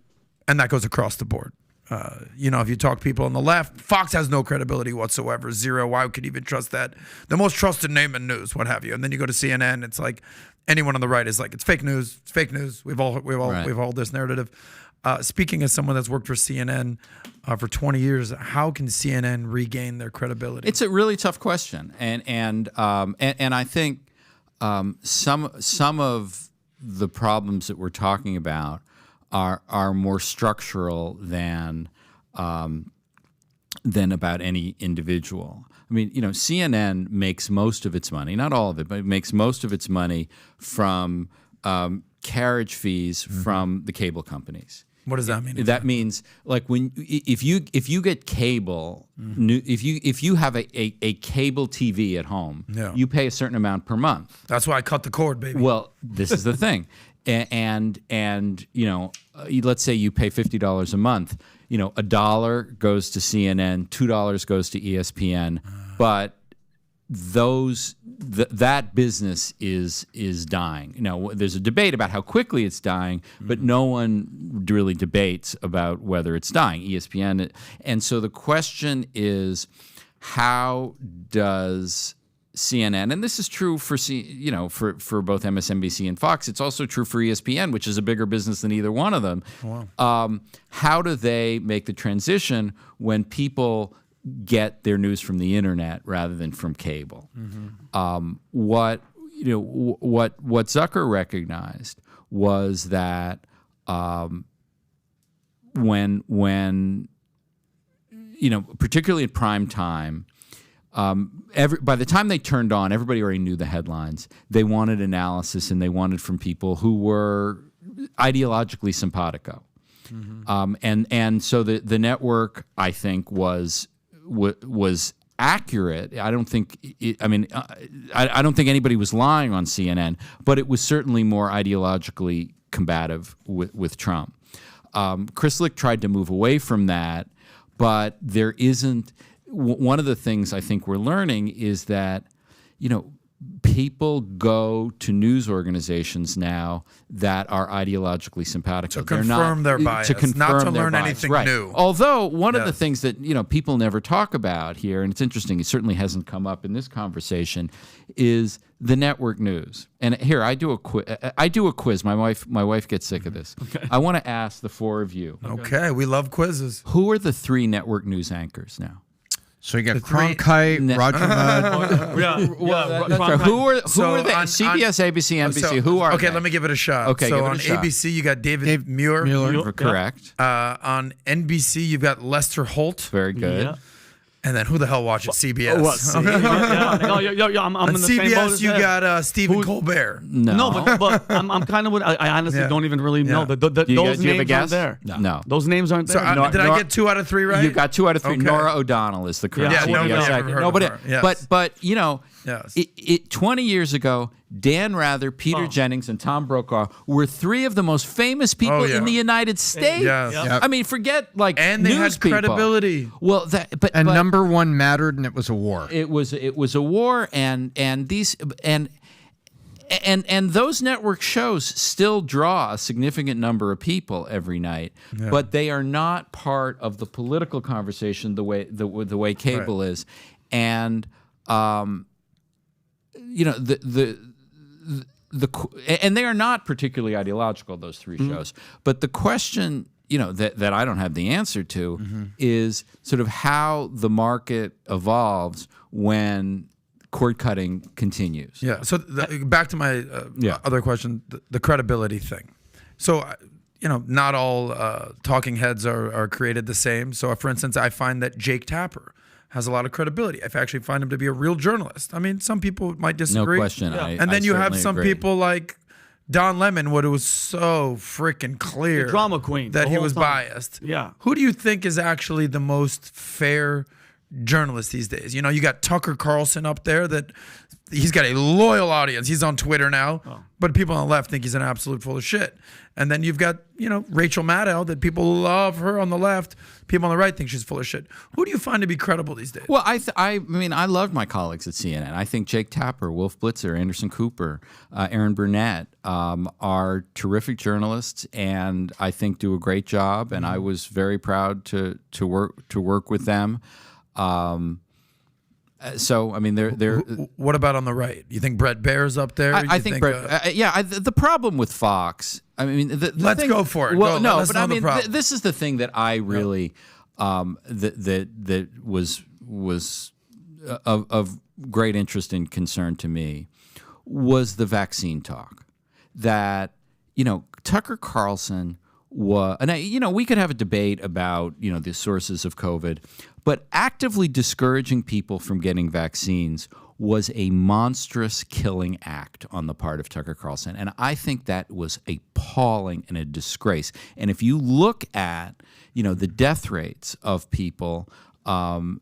that goes across the board. If you talk people on the left, Fox has no credibility whatsoever, zero. Why could you even trust that? The most trusted name in news, what have you? And then you go to CNN, it's like anyone on the right is like, it's fake news. It's fake news. We've all this narrative. Speaking as someone that's worked for CNN for 20 years, how can CNN regain their credibility?
It's a really tough question, and I think some of the problems that we're talking about are more structural than about any individual. I mean, CNN makes most of its money, not all of it, but it makes most of its money from carriage fees from the cable companies.
What does that mean?
That means like if you get cable, if you have a cable TV at home, you pay a certain amount per month.
That's why I cut the cord, baby.
Well, this is the thing. And let's say you pay $50 a month. $1 goes to CNN, $2 goes to ESPN, but that business is dying. Now, there's a debate about how quickly it's dying, but no one really debates about whether it's dying. ESPN, and so the question is, how does CNN, and this is true for for both MSNBC and Fox. It's also true for ESPN, which is a bigger business than either one of them. Wow. How do they make the transition when people get their news from the internet rather than from cable? What Zucker recognized was that when particularly at prime time. By the time they turned on, everybody already knew the headlines. They wanted analysis, and they wanted from people who were ideologically simpatico. And so the network, I think, was accurate. I don't think I don't think anybody was lying on CNN, but it was certainly more ideologically combative with Trump. Chris Licht tried to move away from that, but there isn't. One of the things I think we're learning is that, people go to news organizations now that are ideologically simpatico.
To confirm their bias, not to learn anything new.
Although one of the things that people never talk about here, and it's interesting, it certainly hasn't come up in this conversation, is the network news. And here I do a quiz. My wife gets sick of this. Okay. I want to ask the four of you.
Okay, we love quizzes.
Who are the three network news anchors now?
So you got Cronkite, Roger Mudd.
Who are they? CBS, ABC, NBC. Who are they?
Okay, let me give it a shot.
Okay,
so
give it
on
a shot.
ABC, you got Dave Muir.
Correct.
On NBC, you've got Lester Holt.
Very good.
Yeah.
And then who the hell watches CBS?
I'm in the
CBS,
same boat as
you
him.
got Stephen Colbert.
No,
but I'm kind of. I honestly don't even really know. Those names aren't there.
No.
Those names aren't there.
So did I get 2 out of 3 right?
You got 2 out of 3.
Okay.
Nora O'Donnell is the correct. But 20 years ago, Dan Rather, Peter Jennings, and Tom Brokaw were 3 of the most famous people in the United States.
Yes.
I mean, forget
and they
news
had credibility.
People. Well, but
number one mattered, and it was a war.
It was a war, and those network shows still draw a significant number of people every night, but they are not part of the political conversation the way cable is, and and they are not particularly ideological, those 3 shows. But the question that I don't have the answer to is sort of how the market evolves when cord cutting continues.
Yeah. So back to my other question, the credibility thing. So, not all talking heads are created the same. So, for instance, I find that Jake Tapper has a lot of credibility. I actually find him to be a real journalist. I mean, some people might disagree.
No question.
And then you have some people like Don Lemon, it was so freaking clear,
the drama queen,
that he was biased.
Yeah.
Who do you think is actually the most fair journalist these days? You got Tucker Carlson up there, that he's got a loyal audience. He's on Twitter now, but people on the left think he's an absolute full of shit. And then you've got, Rachel Maddow, that people love her on the left. People on the right think she's full of shit. Who do you find to be credible these days?
Well, I mean, I love my colleagues at CNN. I think Jake Tapper, Wolf Blitzer, Anderson Cooper, Aaron Burnett are terrific journalists, and I think do a great job. And I was very proud to work with them. So, I mean, they're.
What about on the right? You think Brett Baer's up there?
I think Brett. The problem with Fox. I mean,
let's go for it.
Well, no, but I mean, this is the thing that I really that was of great interest and concern to me was the vaccine talk. That Tucker Carlson was, and we could have a debate about the sources of COVID, but actively discouraging people from getting vaccines was a monstrous killing act on the part of Tucker Carlson. And I think that was appalling and a disgrace. And if you look at, the death rates of people, the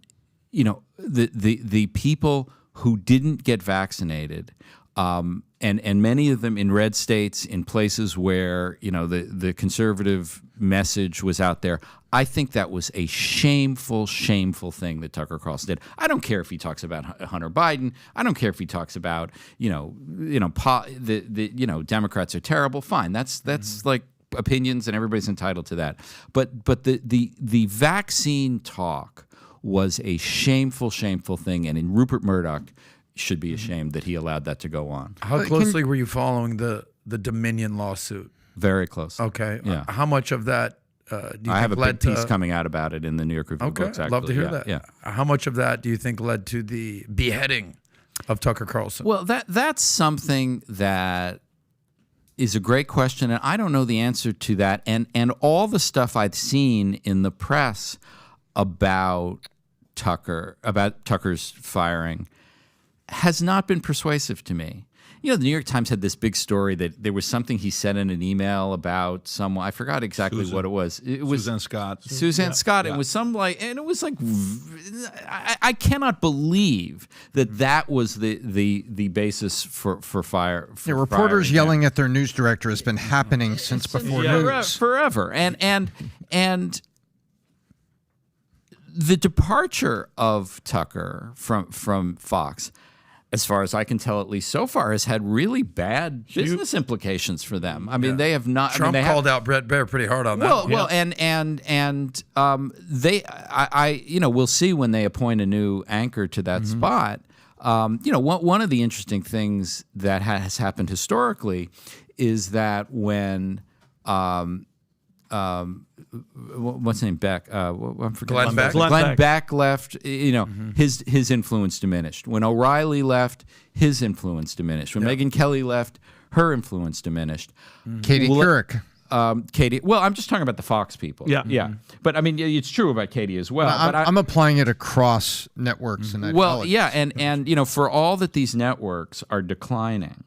people who didn't get vaccinated, and many of them in red states, in places where the conservative message was out there, I think that was a shameful thing that Tucker Carlson did. I don't care if he talks about Hunter Biden. I don't care if he talks about Democrats are terrible. Fine, that's like opinions, and everybody's entitled to that. But the vaccine talk was a shameful thing, and in Rupert Murdoch should be ashamed that he allowed that to go on.
How closely were you following the Dominion lawsuit?
Very close.
Okay.
Yeah.
How much of that do you
I
think
have a
led
big piece
to,
coming out about it in the New York Review of Books.
Okay,
I'd
love to hear that.
Yeah.
How much of that do you think led to the beheading of Tucker Carlson?
Well, that's something that is a great question, and I don't know the answer to that. And all the stuff I've seen in the press about Tucker's firing has not been persuasive to me. The New York Times had this big story that there was something he said in an email about someone. I forgot exactly what it was. It was
Suzanne Scott.
Suzanne Scott. It was some and it was like, I cannot believe that was the basis for fire.
The reporters yelling at their news director has been happening since before news.
Forever. And the departure of Tucker from Fox as far as I can tell, at least so far, has had really bad business implications for them. I mean, they have not.
Trump called out Brett Baer pretty hard on that.
Well, we'll see when they appoint a new anchor to that spot. One of the interesting things that has happened historically is that when what's his name? Beck. I'm forgetting. Glenn Beck left. His influence diminished. When O'Reilly left, his influence diminished. When Megyn Kelly left, her influence diminished.
Katie Couric.
Katie. Well, I'm just talking about the Fox people.
Yeah.
But I mean, it's true about Katie as well.
I'm applying it across networks and
and for all that these networks are declining,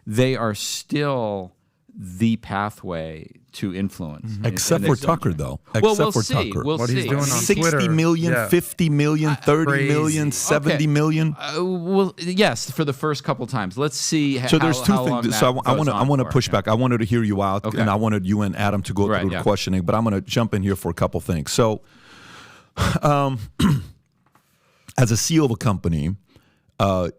they are still the pathway to influence.
Except for Tucker, though.
We'll see.
What he's doing on
60
Twitter.
million, 50 million, 30 million, 70 million.
Yes, for the first couple times. Let's see.
So there's two things. So I want to push back. I wanted to hear you out, and I wanted you and Adam to go through the questioning. But I'm going to jump in here for a couple things. So, as a CEO of a company, I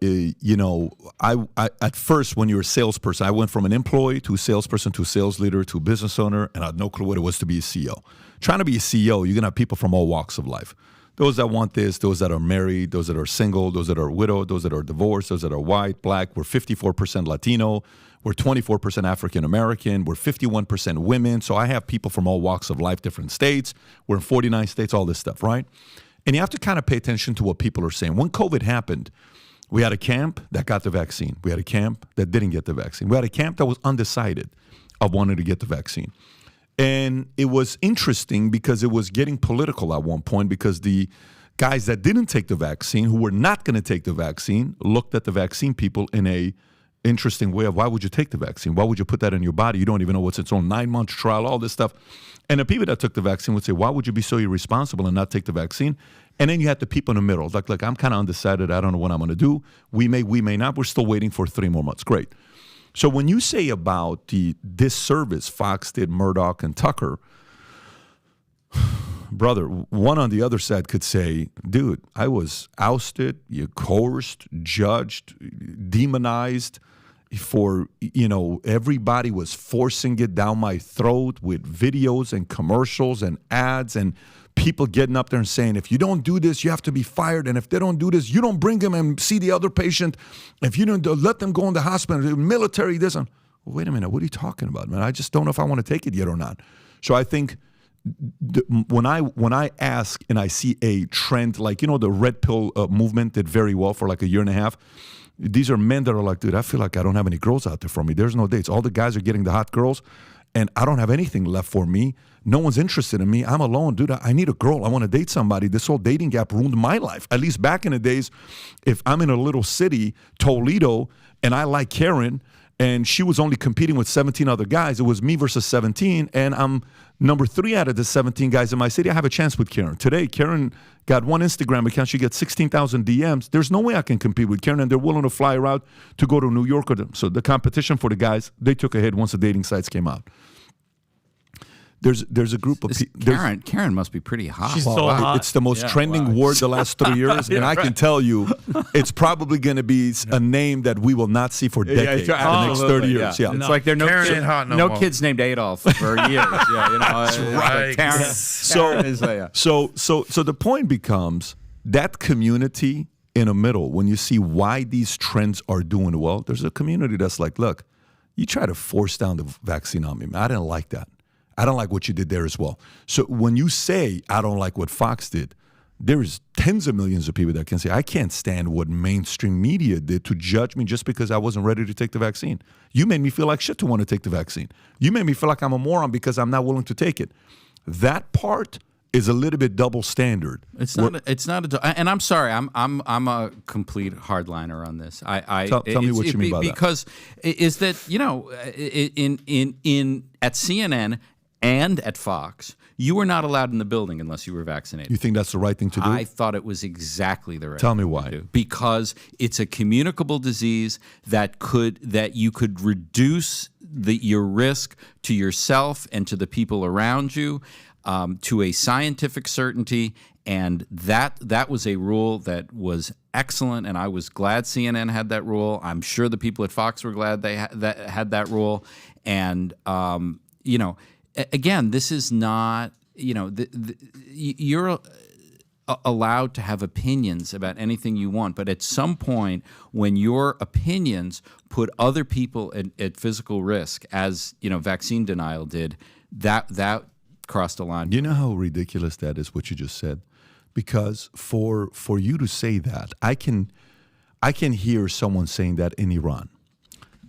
at first, when you're a salesperson, I went from an employee to a salesperson to a sales leader to a business owner, and I had no clue what it was to be a CEO. Trying to be a CEO, you're going to have people from all walks of life. Those that want this, those that are married, those that are single, those that are widowed, those that are divorced, those that are white, black. We're 54% Latino. We're 24% African American. We're 51% women. So I have people from all walks of life, different states. We're in 49 states, all this stuff, right? And you have to kind of pay attention to what people are saying. When COVID happened, we had a camp that got the vaccine. We had a camp that didn't get the vaccine. We had a camp that was undecided of wanting to get the vaccine. And it was interesting because it was getting political at one point because the guys that didn't take the vaccine, who were not going to take the vaccine, looked at the vaccine people in a interesting way of, why would you take the vaccine? Why would you put that in your body? You don't even know what's its own 9-month trial, all this stuff. And the people that took the vaccine would say, why would you be so irresponsible and not take the vaccine? And then you had the people in the middle. Like, I'm kind of undecided. I don't know what I'm going to do. We may not. We're still waiting for 3 more months. Great. So when you say about the disservice Fox did Murdoch and Tucker, brother, one on the other side could say, dude, I was ousted, coerced, judged, demonized for, everybody was forcing it down my throat with videos and commercials and ads and people getting up there and saying, if you don't do this, you have to be fired. And if they don't do this, you don't bring them and see the other patient. If you don't let them go in the hospital, the military, this. Well, wait a minute, what are you talking about, man? I just don't know if I want to take it yet or not. So I think when I ask and I see a trend, like, the red pill movement did very well for like a year and a half. These are men that are like, dude, I feel like I don't have any girls out there for me. There's no dates. All the guys are getting the hot girls, and I don't have anything left for me. No one's interested in me. I'm alone, dude. I need a girl. I want to date somebody. This whole dating gap ruined my life. At least back in the days, if I'm in a little city, Toledo, and I like Karen, and she was only competing with 17 other guys, it was me versus 17, and I'm number 3 out of the 17 guys in my city. I have a chance with Karen. Today, Karen got one Instagram account. She gets 16,000 DMs. There's no way I can compete with Karen, and they're willing to fly her out to go to New York with them. So the competition for the guys, they took a hit once the dating sites came out. There's a group of people.
Karen must be pretty hot.
She's so hot.
It's the most trending word the last 3 years, and I can tell you, it's probably going to be a name that we will not see for decades, the next 30 years. Yeah.
It's like there are
Karen ain't hot no
no
more.
kids named Adolf for years. That's
right.
Karen is
So the point becomes that community in the middle, when you see why these trends are doing well, there's a community that's like, look, you try to force down the vaccine on me, man. I didn't like that. I don't like what you did there as well. So when you say, I don't like what Fox did, there's tens of millions of people that can say, I can't stand what mainstream media did to judge me just because I wasn't ready to take the vaccine. You made me feel like shit to want to take the vaccine. You made me feel like I'm a moron because I'm not willing to take it. That part is a little bit double standard.
And I'm sorry, I'm a complete hardliner on this.
Tell me what you mean by that.
Because is that, in at CNN and at Fox, you were not allowed in the building unless you were vaccinated.
You think that's the right thing to do?
I thought it was exactly the right
Tell me
thing
why.
to do. Because it's a communicable disease that you could reduce your risk to yourself and to the people around you to a scientific certainty, And that was a rule that was excellent, and I was glad CNN had that rule. I'm sure the people at Fox were glad they had that rule. And again, this is not you're allowed to have opinions about anything you want, but at some point, when your opinions put other people at physical risk, as vaccine denial did, that crossed a line.
You know how ridiculous that is, what you just said? Because for you to say that, I can hear someone saying that in Iran.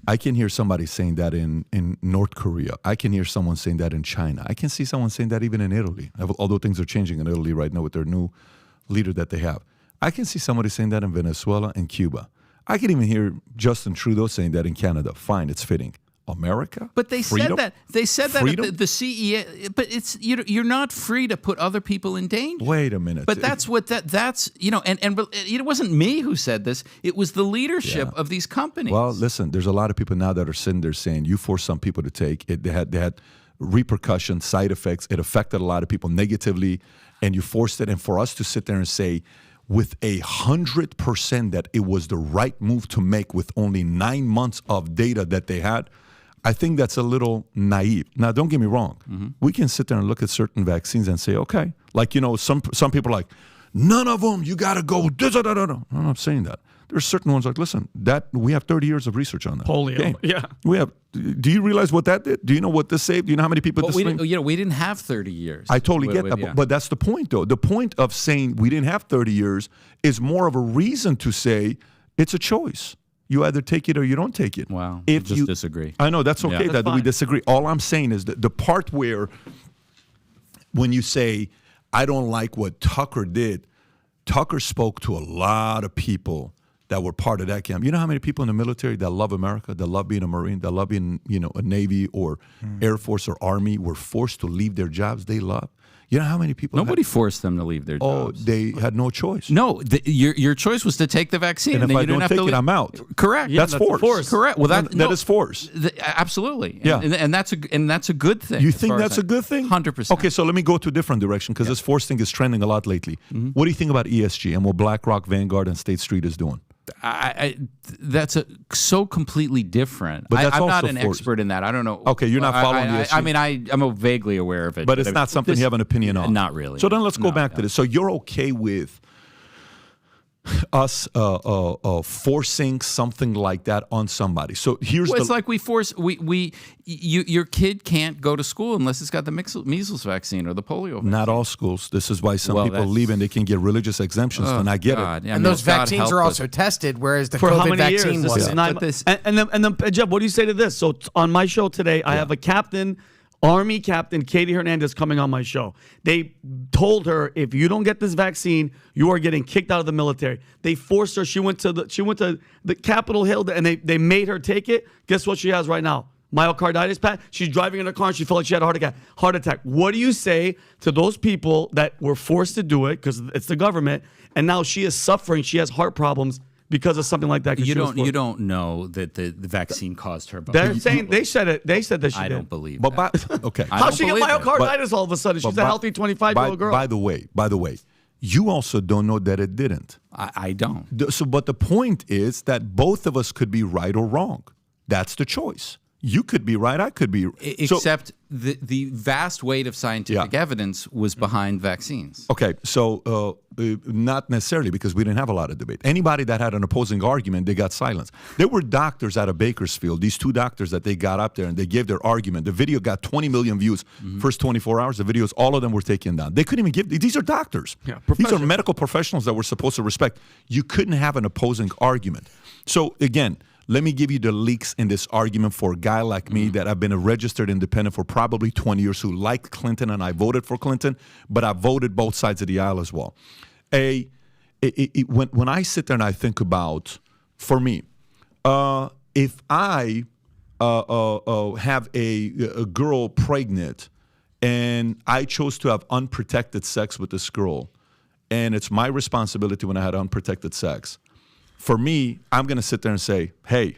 I can hear somebody saying that in North Korea. I can hear someone saying that in China. I can see someone saying that even in Italy, although things are changing in Italy right now with their new leader that they have. I can see somebody saying that in Venezuela and Cuba. I can even hear Justin Trudeau saying that in Canada. Fine, it's fitting. America?
But they
Freedom?
said that. They said
Freedom?
that the CEA. But it's you're not free to put other people in danger.
Wait a minute.
But that's what that's and it wasn't me who said this. It was the leadership of these companies.
Well, listen, there's a lot of people now that are sitting there saying you forced some people to take it. They had repercussions, side effects. It affected a lot of people negatively, and you forced it. And for us to sit there and say, with 100% that it was the right move to make with only 9 months of data that they had, I think that's a little naive. Now, don't get me wrong. Mm-hmm. We can sit there and look at certain vaccines and say, okay, like, some people are like, none of them, you got to go. No, I'm not saying that. There's certain ones like, listen, that we have 30 years of research on that.
Polio, yeah.
We have. Do you realize what that did? Do you know what this saved? Do you know how many people this thing?
We didn't have 30 years.
I totally get that, but that's the point, though. The point of saying we didn't have 30 years is more of a reason to say it's a choice. You either take it or you don't take it.
Wow. If you disagree.
I know, that's okay that we disagree. All I'm saying is that the part where when you say, I don't like what Tucker did, Tucker spoke to a lot of people that were part of that camp. You know how many people in the military that love America, that love being a Marine, that love being, a Navy or Air Force or Army were forced to leave their jobs they love? You know how many people?
Nobody forced them to leave their jobs.
Oh, they had no choice.
No, your choice was to take the vaccine.
And if I don't take it, I'm out.
Correct.
Yeah, that's force.
Correct. Well, that
is force.
Absolutely.
Yeah.
And that's a good thing.
You think that's a good thing?
100%.
Okay, so let me go to a different direction because this force thing is trending a lot lately. Mm-hmm. What do you think about ESG and what BlackRock, Vanguard, and State Street is doing?
That's so completely different.
But that's
I'm
also
not an expert in that. I don't know.
Okay, you're not following ESG.
I mean, I'm vaguely aware of it.
But it's not something you have an opinion on.
Not really.
So then let's go back to this. So you're okay with us forcing something like that on somebody? So here's
it's like your kid can't go to school unless it's got the measles vaccine or the polio vaccine.
Not all schools. This is why some people leave and they can get religious exemptions, and I get it.
And those vaccines are also tested, whereas the
for
COVID
how many
vaccine
years?
wasn't.
And then, Jeff, what do you say to this? So on my show today, I have a captain, Army Captain Katie Hernandez, coming on my show. They told her, if you don't get this vaccine, you are getting kicked out of the military. They forced her. She went to the Capitol Hill, and they made her take it. Guess what she has right now? Myocarditis, Pat. She's driving in a car and she felt like she had a heart attack. What do you say to those people that were forced to do it because it's the government, and now she is suffering? She has heart problems because of something like that.
You don't know that the vaccine caused her.
They're saying they said it. They said that she did.
I don't believe.
Okay.
How she get myocarditis all of a sudden? She's a healthy 25-year-old girl.
By the way, you also don't know that it didn't.
I don't.
So, but the point is that both of us could be right or wrong. That's the choice. You could be right. I could be.
Except the vast weight of scientific evidence was behind vaccines.
Okay, so not necessarily, because we didn't have a lot of debate. Anybody that had an opposing argument, they got silenced. There were doctors out of Bakersfield, these two doctors that they got up there and they gave their argument. The video got 20 million views. First 24 hours, the videos, all of them were taken down. They couldn't even give. These are doctors. These are medical professionals that we're supposed to respect. You couldn't have an opposing argument. So again, let me give you the leaks in this argument for a guy like me that I've been a registered independent for probably 20 years who liked Clinton, and I voted for Clinton, but I voted both sides of the aisle as well. When I sit there and I think about, for me, if I have a girl pregnant and I chose to have unprotected sex with this girl, and it's my responsibility when I had unprotected sex, for me, I'm going to sit there and say, hey,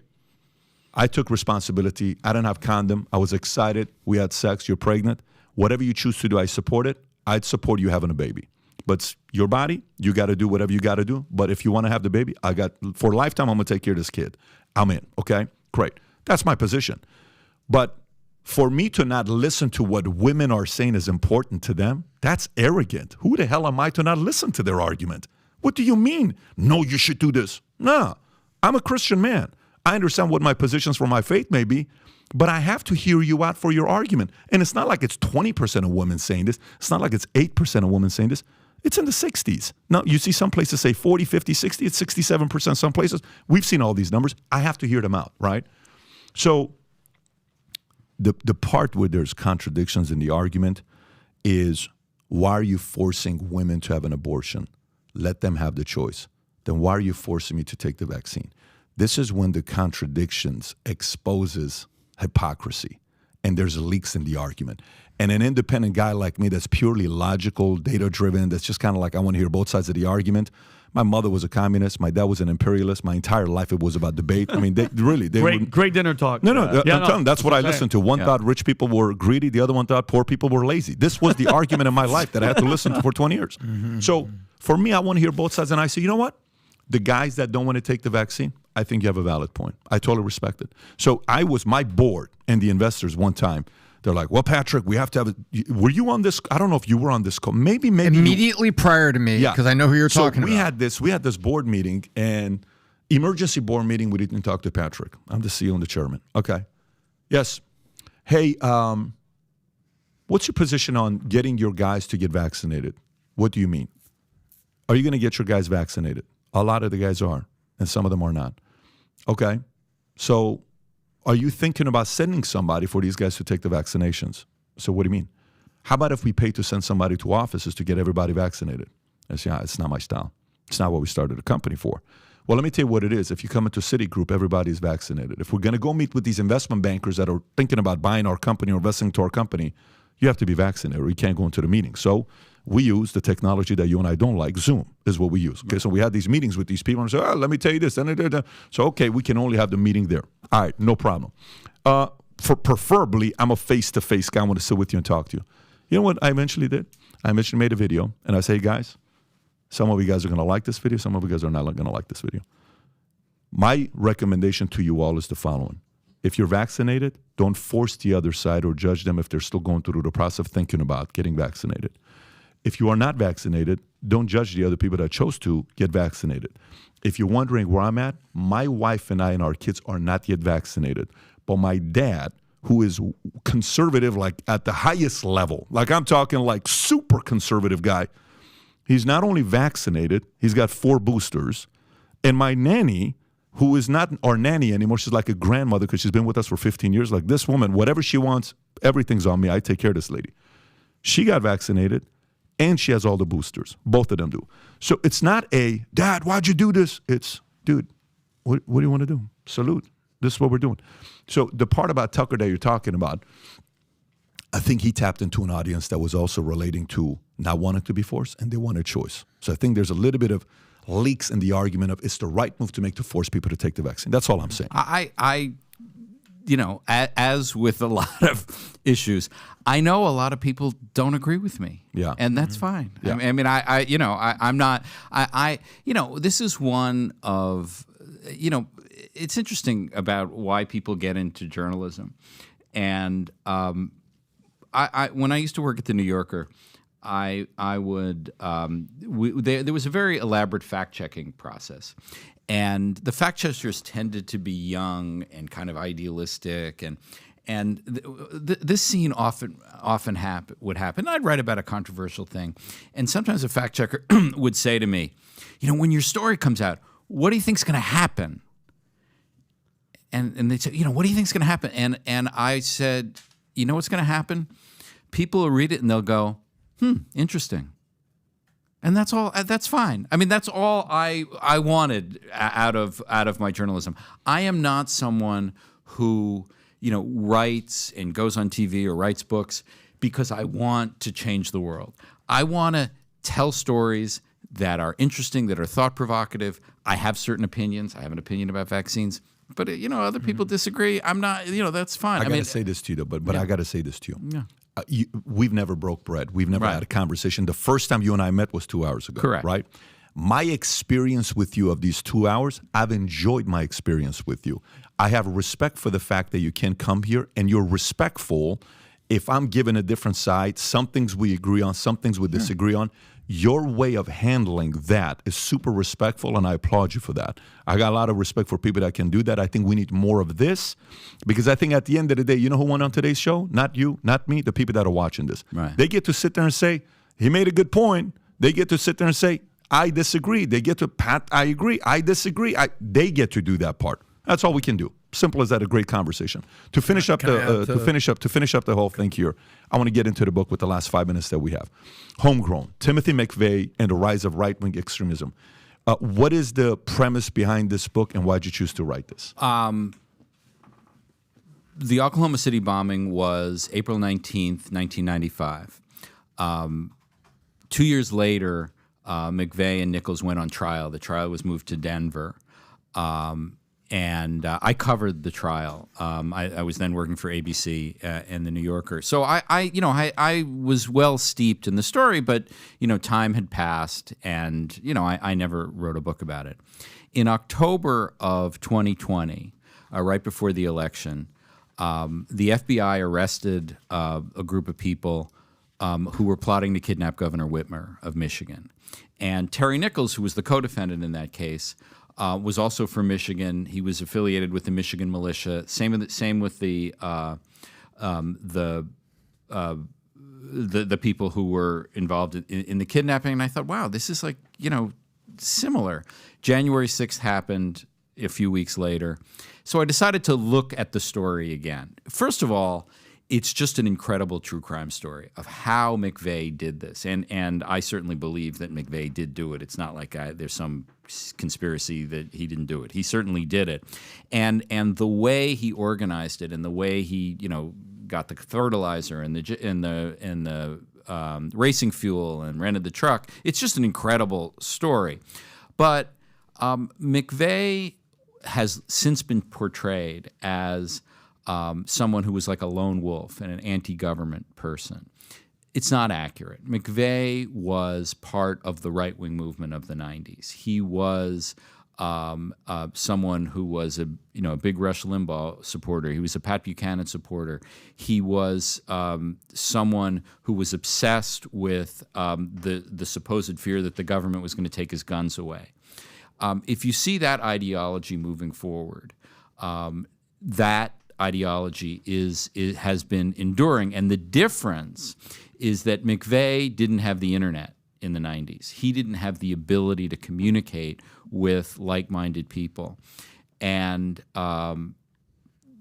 I took responsibility. I didn't have condom. I was excited. We had sex. You're pregnant. Whatever you choose to do, I support it. I'd support you having a baby. But it's your body, you got to do whatever you got to do. But if you want to have the baby, for a lifetime, I'm going to take care of this kid. I'm in, okay? Great. That's my position. But for me to not listen to what women are saying is important to them, that's arrogant. Who the hell am I to not listen to their argument? What do you mean? No, you should do this. No, I'm a Christian man. I understand what my positions for my faith may be, but I have to hear you out for your argument. And it's not like it's 20% of women saying this. It's not like it's 8% of women saying this. It's in the 60s. Now, you see some places say 40, 50, 60. It's 67% some places. We've seen all these numbers. I have to hear them out, right? So the part where there's contradictions in the argument is, why are you forcing women to have an abortion? Let them have the choice. Then why are you forcing me to take the vaccine? This is when the contradictions exposes hypocrisy and there's leaks in the argument. And an independent guy like me that's purely logical, data-driven, that's just kind of like, I want to hear both sides of the argument. My mother was a communist. My dad was an imperialist. My entire life it was about debate. I mean,
great dinner talk.
No, I'm telling you, that's what I listened to. One thought rich people were greedy. The other one thought poor people were lazy. This was the argument in my life that I had to listen to for 20 years. Mm-hmm. So for me, I want to hear both sides. And I say, you know what? The guys that don't want to take the vaccine, I think you have a valid point. I totally respect it. So my board and the investors one time, they're like, well, Patrick, we have to have were you on this? I don't know if you were on this call. Maybe.
Immediately prior to me, because I know who you're talking about.
We had this board meeting, and emergency board meeting, we didn't talk to Patrick. I'm the CEO and the chairman. Okay. Yes. Hey, what's your position on getting your guys to get vaccinated? What do you mean? Are you going to get your guys vaccinated? A lot of the guys are, and some of them are not. Okay. So are you thinking about sending somebody for these guys to take the vaccinations? So what do you mean? How about if we pay to send somebody to offices to get everybody vaccinated? I say, it's not my style. It's not what we started a company for. Well, let me tell you what it is. If you come into Citigroup, everybody's vaccinated. If we're going to go meet with these investment bankers that are thinking about buying our company or investing into our company, you have to be vaccinated or you can't go into the meeting. So we use the technology that you and I don't like. Zoom is what we use. Okay, so we had these meetings with these people and say, let me tell you this. So, okay, we can only have the meeting there. All right, no problem. Preferably, I'm a face-to-face guy. I want to sit with you and talk to you. You know what I eventually did? I eventually made a video, and I say, guys, some of you guys are going to like this video. Some of you guys are not going to like this video. My recommendation to you all is the following. If you're vaccinated, don't force the other side or judge them if they're still going through the process of thinking about getting vaccinated. If you are not vaccinated, don't judge the other people that chose to get vaccinated. If you're wondering where I'm at, my wife and I and our kids are not yet vaccinated. But my dad, who is conservative, like at the highest level, like I'm talking like super conservative guy, he's not only vaccinated, he's got 4 boosters. And my nanny, who is not our nanny anymore, she's like a grandmother because she's been with us for 15 years. Like this woman, whatever she wants, everything's on me. I take care of this lady. She got vaccinated. And she has all the boosters. Both of them do. So it's not a, Dad, why'd you do this? It's, dude, what do you want to do? Salute. This is what we're doing. So the part about Tucker that you're talking about, I think he tapped into an audience that was also relating to not wanting to be forced, and they want a choice. So I think there's a little bit of leaks in the argument of it's the right move to make to force people to take the vaccine. That's all I'm saying.
As with a lot of issues, I know a lot of people don't agree with me.
Yeah.
And that's fine.
Yeah.
I'm not, this is one of, it's interesting about why people get into journalism. And when I used to work at the New Yorker, there was a very elaborate fact-checking process. And the fact checkers tended to be young and kind of idealistic, and this scene often would happen. I'd write about a controversial thing, and sometimes a fact checker would say to me, when your story comes out, what do you think's going to happen? And they'd say, what do you think's going to happen? And I said, what's going to happen? People will read it and they'll go, interesting. And that's all. That's fine. I mean, that's all I wanted out of my journalism. I am not someone who writes and goes on TV or writes books because I want to change the world. I want to tell stories that are interesting, that are thought provocative. I have certain opinions. I have an opinion about vaccines, but other people disagree. I'm not. That's fine.
I got to say this to you, though. But I got to say this to you.
Yeah.
we've never broke bread. We've never had a conversation. The first time you and I met was 2 hours ago.
Correct.
Right? My experience with you of these 2 hours, I've enjoyed my experience with you. I have respect for the fact that you can come here and you're respectful. If I'm given a different side, some things we agree on, some things we disagree on. Your way of handling that is super respectful, and I applaud you for that. I got a lot of respect for people that can do that. I think we need more of this, because I think at the end of the day, you know who won on today's show? Not you, not me, the people that are watching this.
Right.
They get to sit there and say, he made a good point. They get to sit there and say, I disagree. They get to pat, I agree, I disagree. They get to do that part. That's all we can do. Simple as that. A great conversation. To finish up to finish up the whole thing here, I want to get into the book with the last 5 minutes that we have. Homegrown, Timothy McVeigh and the Rise of Right-Wing Extremism. What is the premise behind this book, and why did you choose to write this?
The Oklahoma City bombing was April 19th, 1995. 2 years later, McVeigh and Nichols went on trial. The trial was moved to Denver. And I covered the trial. I was then working for ABC and the New Yorker. So I was well steeped in the story, but time had passed, and I never wrote a book about it. In October of 2020, right before the election, the FBI arrested a group of people who were plotting to kidnap Governor Whitmer of Michigan, and Terry Nichols, who was the co-defendant in that case, was also from Michigan. He was affiliated with the Michigan militia. Same with the people who were involved in the kidnapping. And I thought, wow, this is similar. January 6th happened a few weeks later. So I decided to look at the story again. First of all, it's just an incredible true crime story of how McVeigh did this. And I certainly believe that McVeigh did do it. It's not like there's some conspiracy that he didn't do it. He certainly did it. And the way he organized it, and the way he, got the fertilizer and the racing fuel and rented the truck, it's just an incredible story. But McVeigh has since been portrayed as someone who was like a lone wolf and an anti-government person. It's not accurate. McVeigh was part of the right-wing movement of the 90s. He was someone who was a big Rush Limbaugh supporter. He was a Pat Buchanan supporter. He was someone who was obsessed with the supposed fear that the government was going to take his guns away. If you see that ideology moving forward, that ideology has been enduring, and the difference is that McVeigh didn't have the internet in the 90s. He didn't have the ability to communicate with like-minded people, and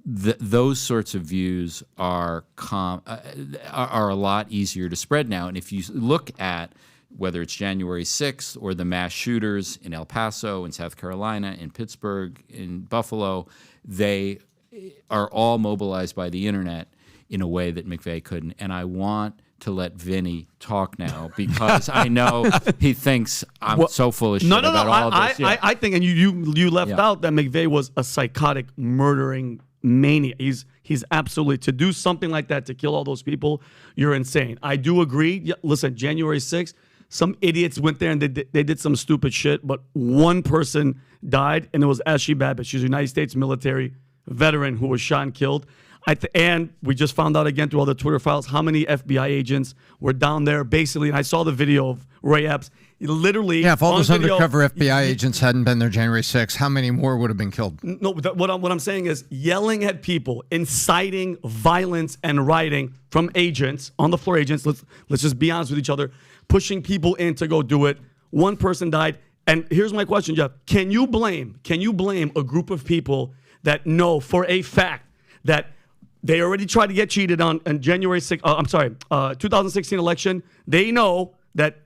those sorts of views are a lot easier to spread now. And if you look at whether it's January 6th or the mass shooters in El Paso, in South Carolina, in Pittsburgh, in Buffalo, they are all mobilized by the internet in a way that McVeigh couldn't. And I want to let Vinny talk now, because I know he thinks I'm so full of shit about all this. Yeah.
I think, and you left out that McVeigh was a psychotic, murdering maniac. He's absolutely, to do something like that, to kill all those people, you're insane. I do agree. Yeah, listen, January 6th, some idiots went there and they did some stupid shit, but one person died, and it was Ashley Babbitt. She's a United States military veteran who was shot and killed. And we just found out again through all the Twitter files how many FBI agents were down there basically. And I saw the video of Ray Epps. Literally,
yeah, if all those undercover FBI agents hadn't been there January 6th, how many more would have been killed?
No, what I'm saying is yelling at people, inciting violence and rioting from agents, on the floor agents, let's just be honest with each other, pushing people in to go do it. One person died. And here's my question, Jeff. Can you blame a group of people that know for a fact that they already tried to get cheated on January 6th, 2016 election? They know that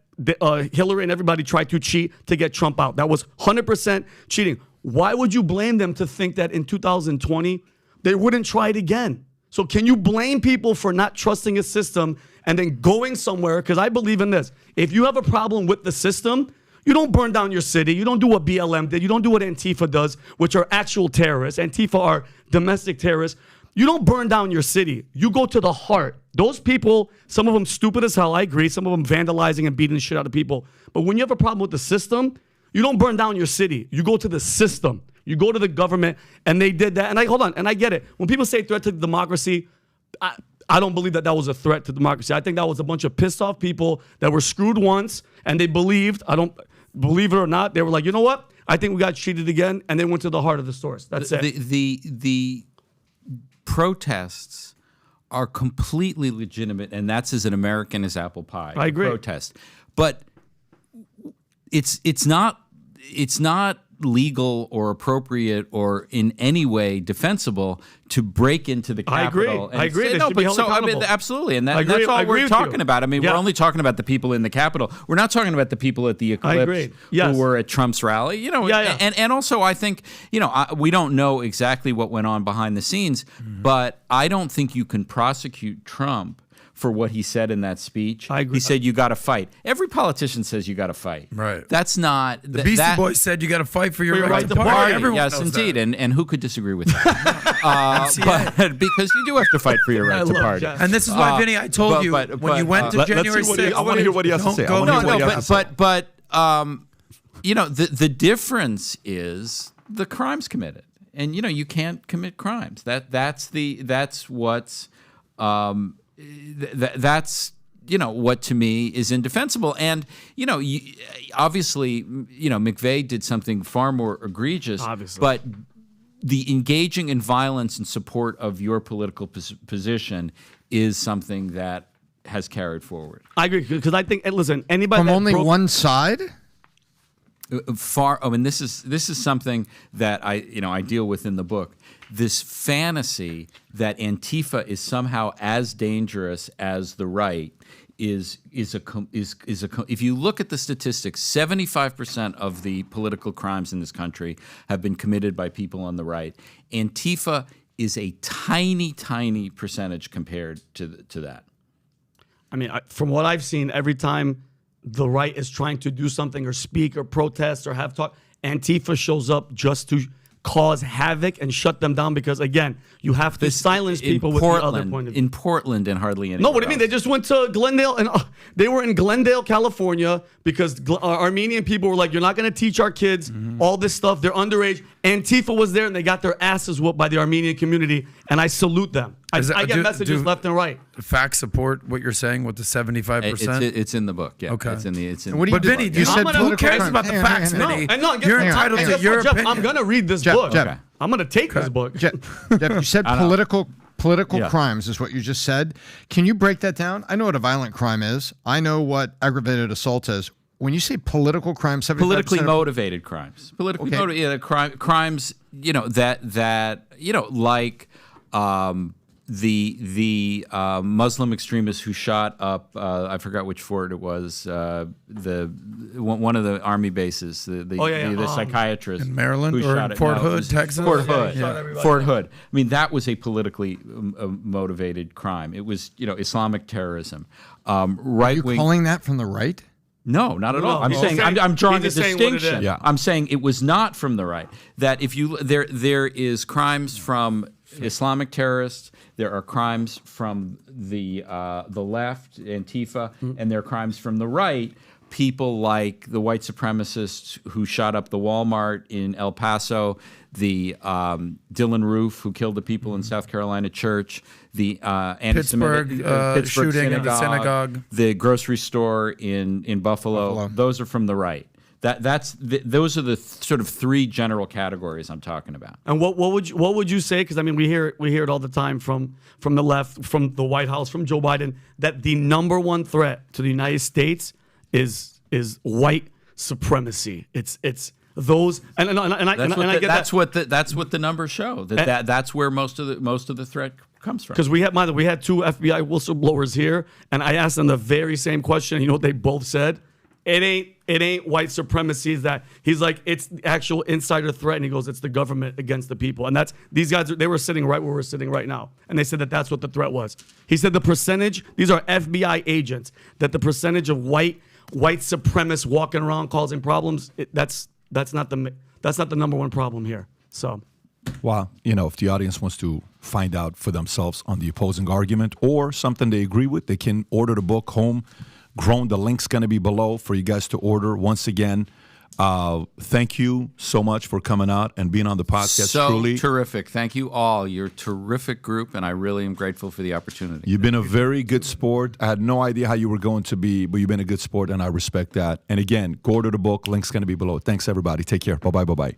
Hillary and everybody tried to cheat to get Trump out. That was 100% cheating. Why would you blame them to think that in 2020 they wouldn't try it again? So can you blame people for not trusting a system and then going somewhere? Because I believe in this. If you have a problem with the system, you don't burn down your city. You don't do what BLM did. You don't do what Antifa does, which are actual terrorists. Antifa are domestic terrorists. You don't burn down your city. You go to the heart. Those people, some of them stupid as hell, I agree. Some of them vandalizing and beating the shit out of people. But when you have a problem with the system, you don't burn down your city. You go to the system. You go to the government, and they did that. And I get it. When people say threat to democracy, I don't believe that was a threat to democracy. I think that was a bunch of pissed off people that were screwed once, and they believed, I don't believe it or not, they were like, you know what? I think we got cheated again, and they went to the heart of the source. That's it.
The protests are completely legitimate, and that's as an American as apple pie.
I agree.
Protest, but it's not legal or appropriate or in any way defensible to break into the Capitol.
I agree.
Say,
They should be held accountable.
Absolutely, and
I agree.
that's all
I agree
we're
with
talking
you.
about. I mean,
Yeah.
we're only talking about the people in the Capitol. We're not talking about the people at the Eclipse
agree. Yes.
who were at Trump's rally. You know,
Yeah.
and also I think, you know, we don't know exactly what went on behind the scenes, but I don't think you can prosecute Trump for what he said in that speech.
I agree.
He said you got to fight. Every politician says you got to fight.
Right.
That's not
The Beastie Boys said you got to fight for your right to party.
party.
Everyone
Yes,
knows
indeed,
that.
and who could disagree with that? But because you do have to fight for your right to
love
party.
Jeff.
And this is why, Vinny, I told you
but-
when you went to
let's
January
see what he-
6th.
I wanna hear what he has to say. I
Don't
wanna
go
hear what he
near
has
that.
to say.
But you know, the difference is the crimes committed, and you know you can't commit crimes. That's what's that's you know what to me is indefensible. And you know, obviously, you know, McVeigh did something far more egregious.
Obviously.
But the engaging in violence in support of your political position is something that has carried forward.
I agree, because I think, and listen, anybody
From
that
only
broke-
one side?
I mean, this is something that I deal with in the book. This fantasy that Antifa is somehow as dangerous as the right is if you look at the statistics, 75% of the political crimes in this country have been committed by people on the right. Antifa is a tiny percentage compared to that.
I mean, from what I've seen, every time the right is trying to do something or speak or protest or have talk, Antifa shows up just to cause havoc and shut them down, because again, you have to silence people with the other point of view.
In Portland and hardly anywhere
No, what do you mean?
else.
They just went to Glendale, and they were in Glendale, California, because Armenian people were like, you're not going to teach our kids all this stuff. They're underage. Antifa was there, and they got their asses whooped by the Armenian community, and I salute them. I get messages left and right.
Facts support what you're saying with the 75%.
It's in the book. Yeah.
Okay.
It's in the
What do you
But
do?
Vinny,
You said
who
political
cares
crime.
about the
Hang on,
facts,
hang on.
Vinny?
And no,
You're entitled to your
Jeff,
opinion.
I'm going to read this
Jeff,
book.
Jeff.
I'm going to take this book.
Jeff, you said political
Yeah.
crimes is what you just said. Can you break that down? I know what a violent crime is. I know what aggravated assault is. When you say political crime, 75%
politically
of-
motivated crimes. Politically
Okay.
motivated crimes. You know that you know like the Muslim extremists who shot up I forgot which fort it was, one of the army bases, the psychiatrist
In Maryland
who
or
shot
in
it.
Fort
No, it
Hood,
was
Texas?
Fort
Yeah,
Hood.
he shot everybody.
Fort Hood. I mean, that was a politically motivated crime. It was Islamic terrorism. Right
You
wing.
calling that from the right?
No, not at all. I'm
he's
saying
saying-
I'm drawing a
he's just saying what it
distinction.
is.
Yeah.
I'm saying it was not from the right. That if you there is crimes from Islamic terrorists, there are crimes from the left, Antifa, and there are crimes from the right. People like the white supremacists who shot up the Walmart in El Paso, the Dylan Roof who killed the people in South Carolina church, the anti-Semitic
Pittsburgh shooting at the synagogue,
the grocery store in Buffalo. Those are from the right. Those are the sort of three general categories I'm talking about.
And what would you say? Because I mean, we hear it all the time from the left, from the White House, from Joe Biden, that the number one threat to the United States is white supremacy. It's those and I get that.
That's what the numbers show. That's where most of the threat comes from.
Because we had two FBI whistleblowers here, and I asked them the very same question. You know what they both said? It ain't white supremacy. That he's like, it's the actual insider threat, and he goes, it's the government against the people. And that's these guys. They were sitting right where we're sitting right now, and they said that's what the threat was. He said the percentage. These are FBI agents. That the percentage of white supremacists walking around causing problems. That's not the number one problem here. So.
Well, if the audience wants to find out for themselves on the opposing argument or something they agree with, they can order the book Homegrown. The link's going to be below for you guys to order. Once again, thank you so much for coming out and being on the podcast.
So
truly
terrific. Thank you all. You're a terrific group, and I really am grateful for the opportunity.
You've been a very good sport. I had no idea how you were going to be, but you've been a good sport, and I respect that. And again, go order the book. Link's going to be below. Thanks, everybody. Take care. Bye-bye. Bye-bye.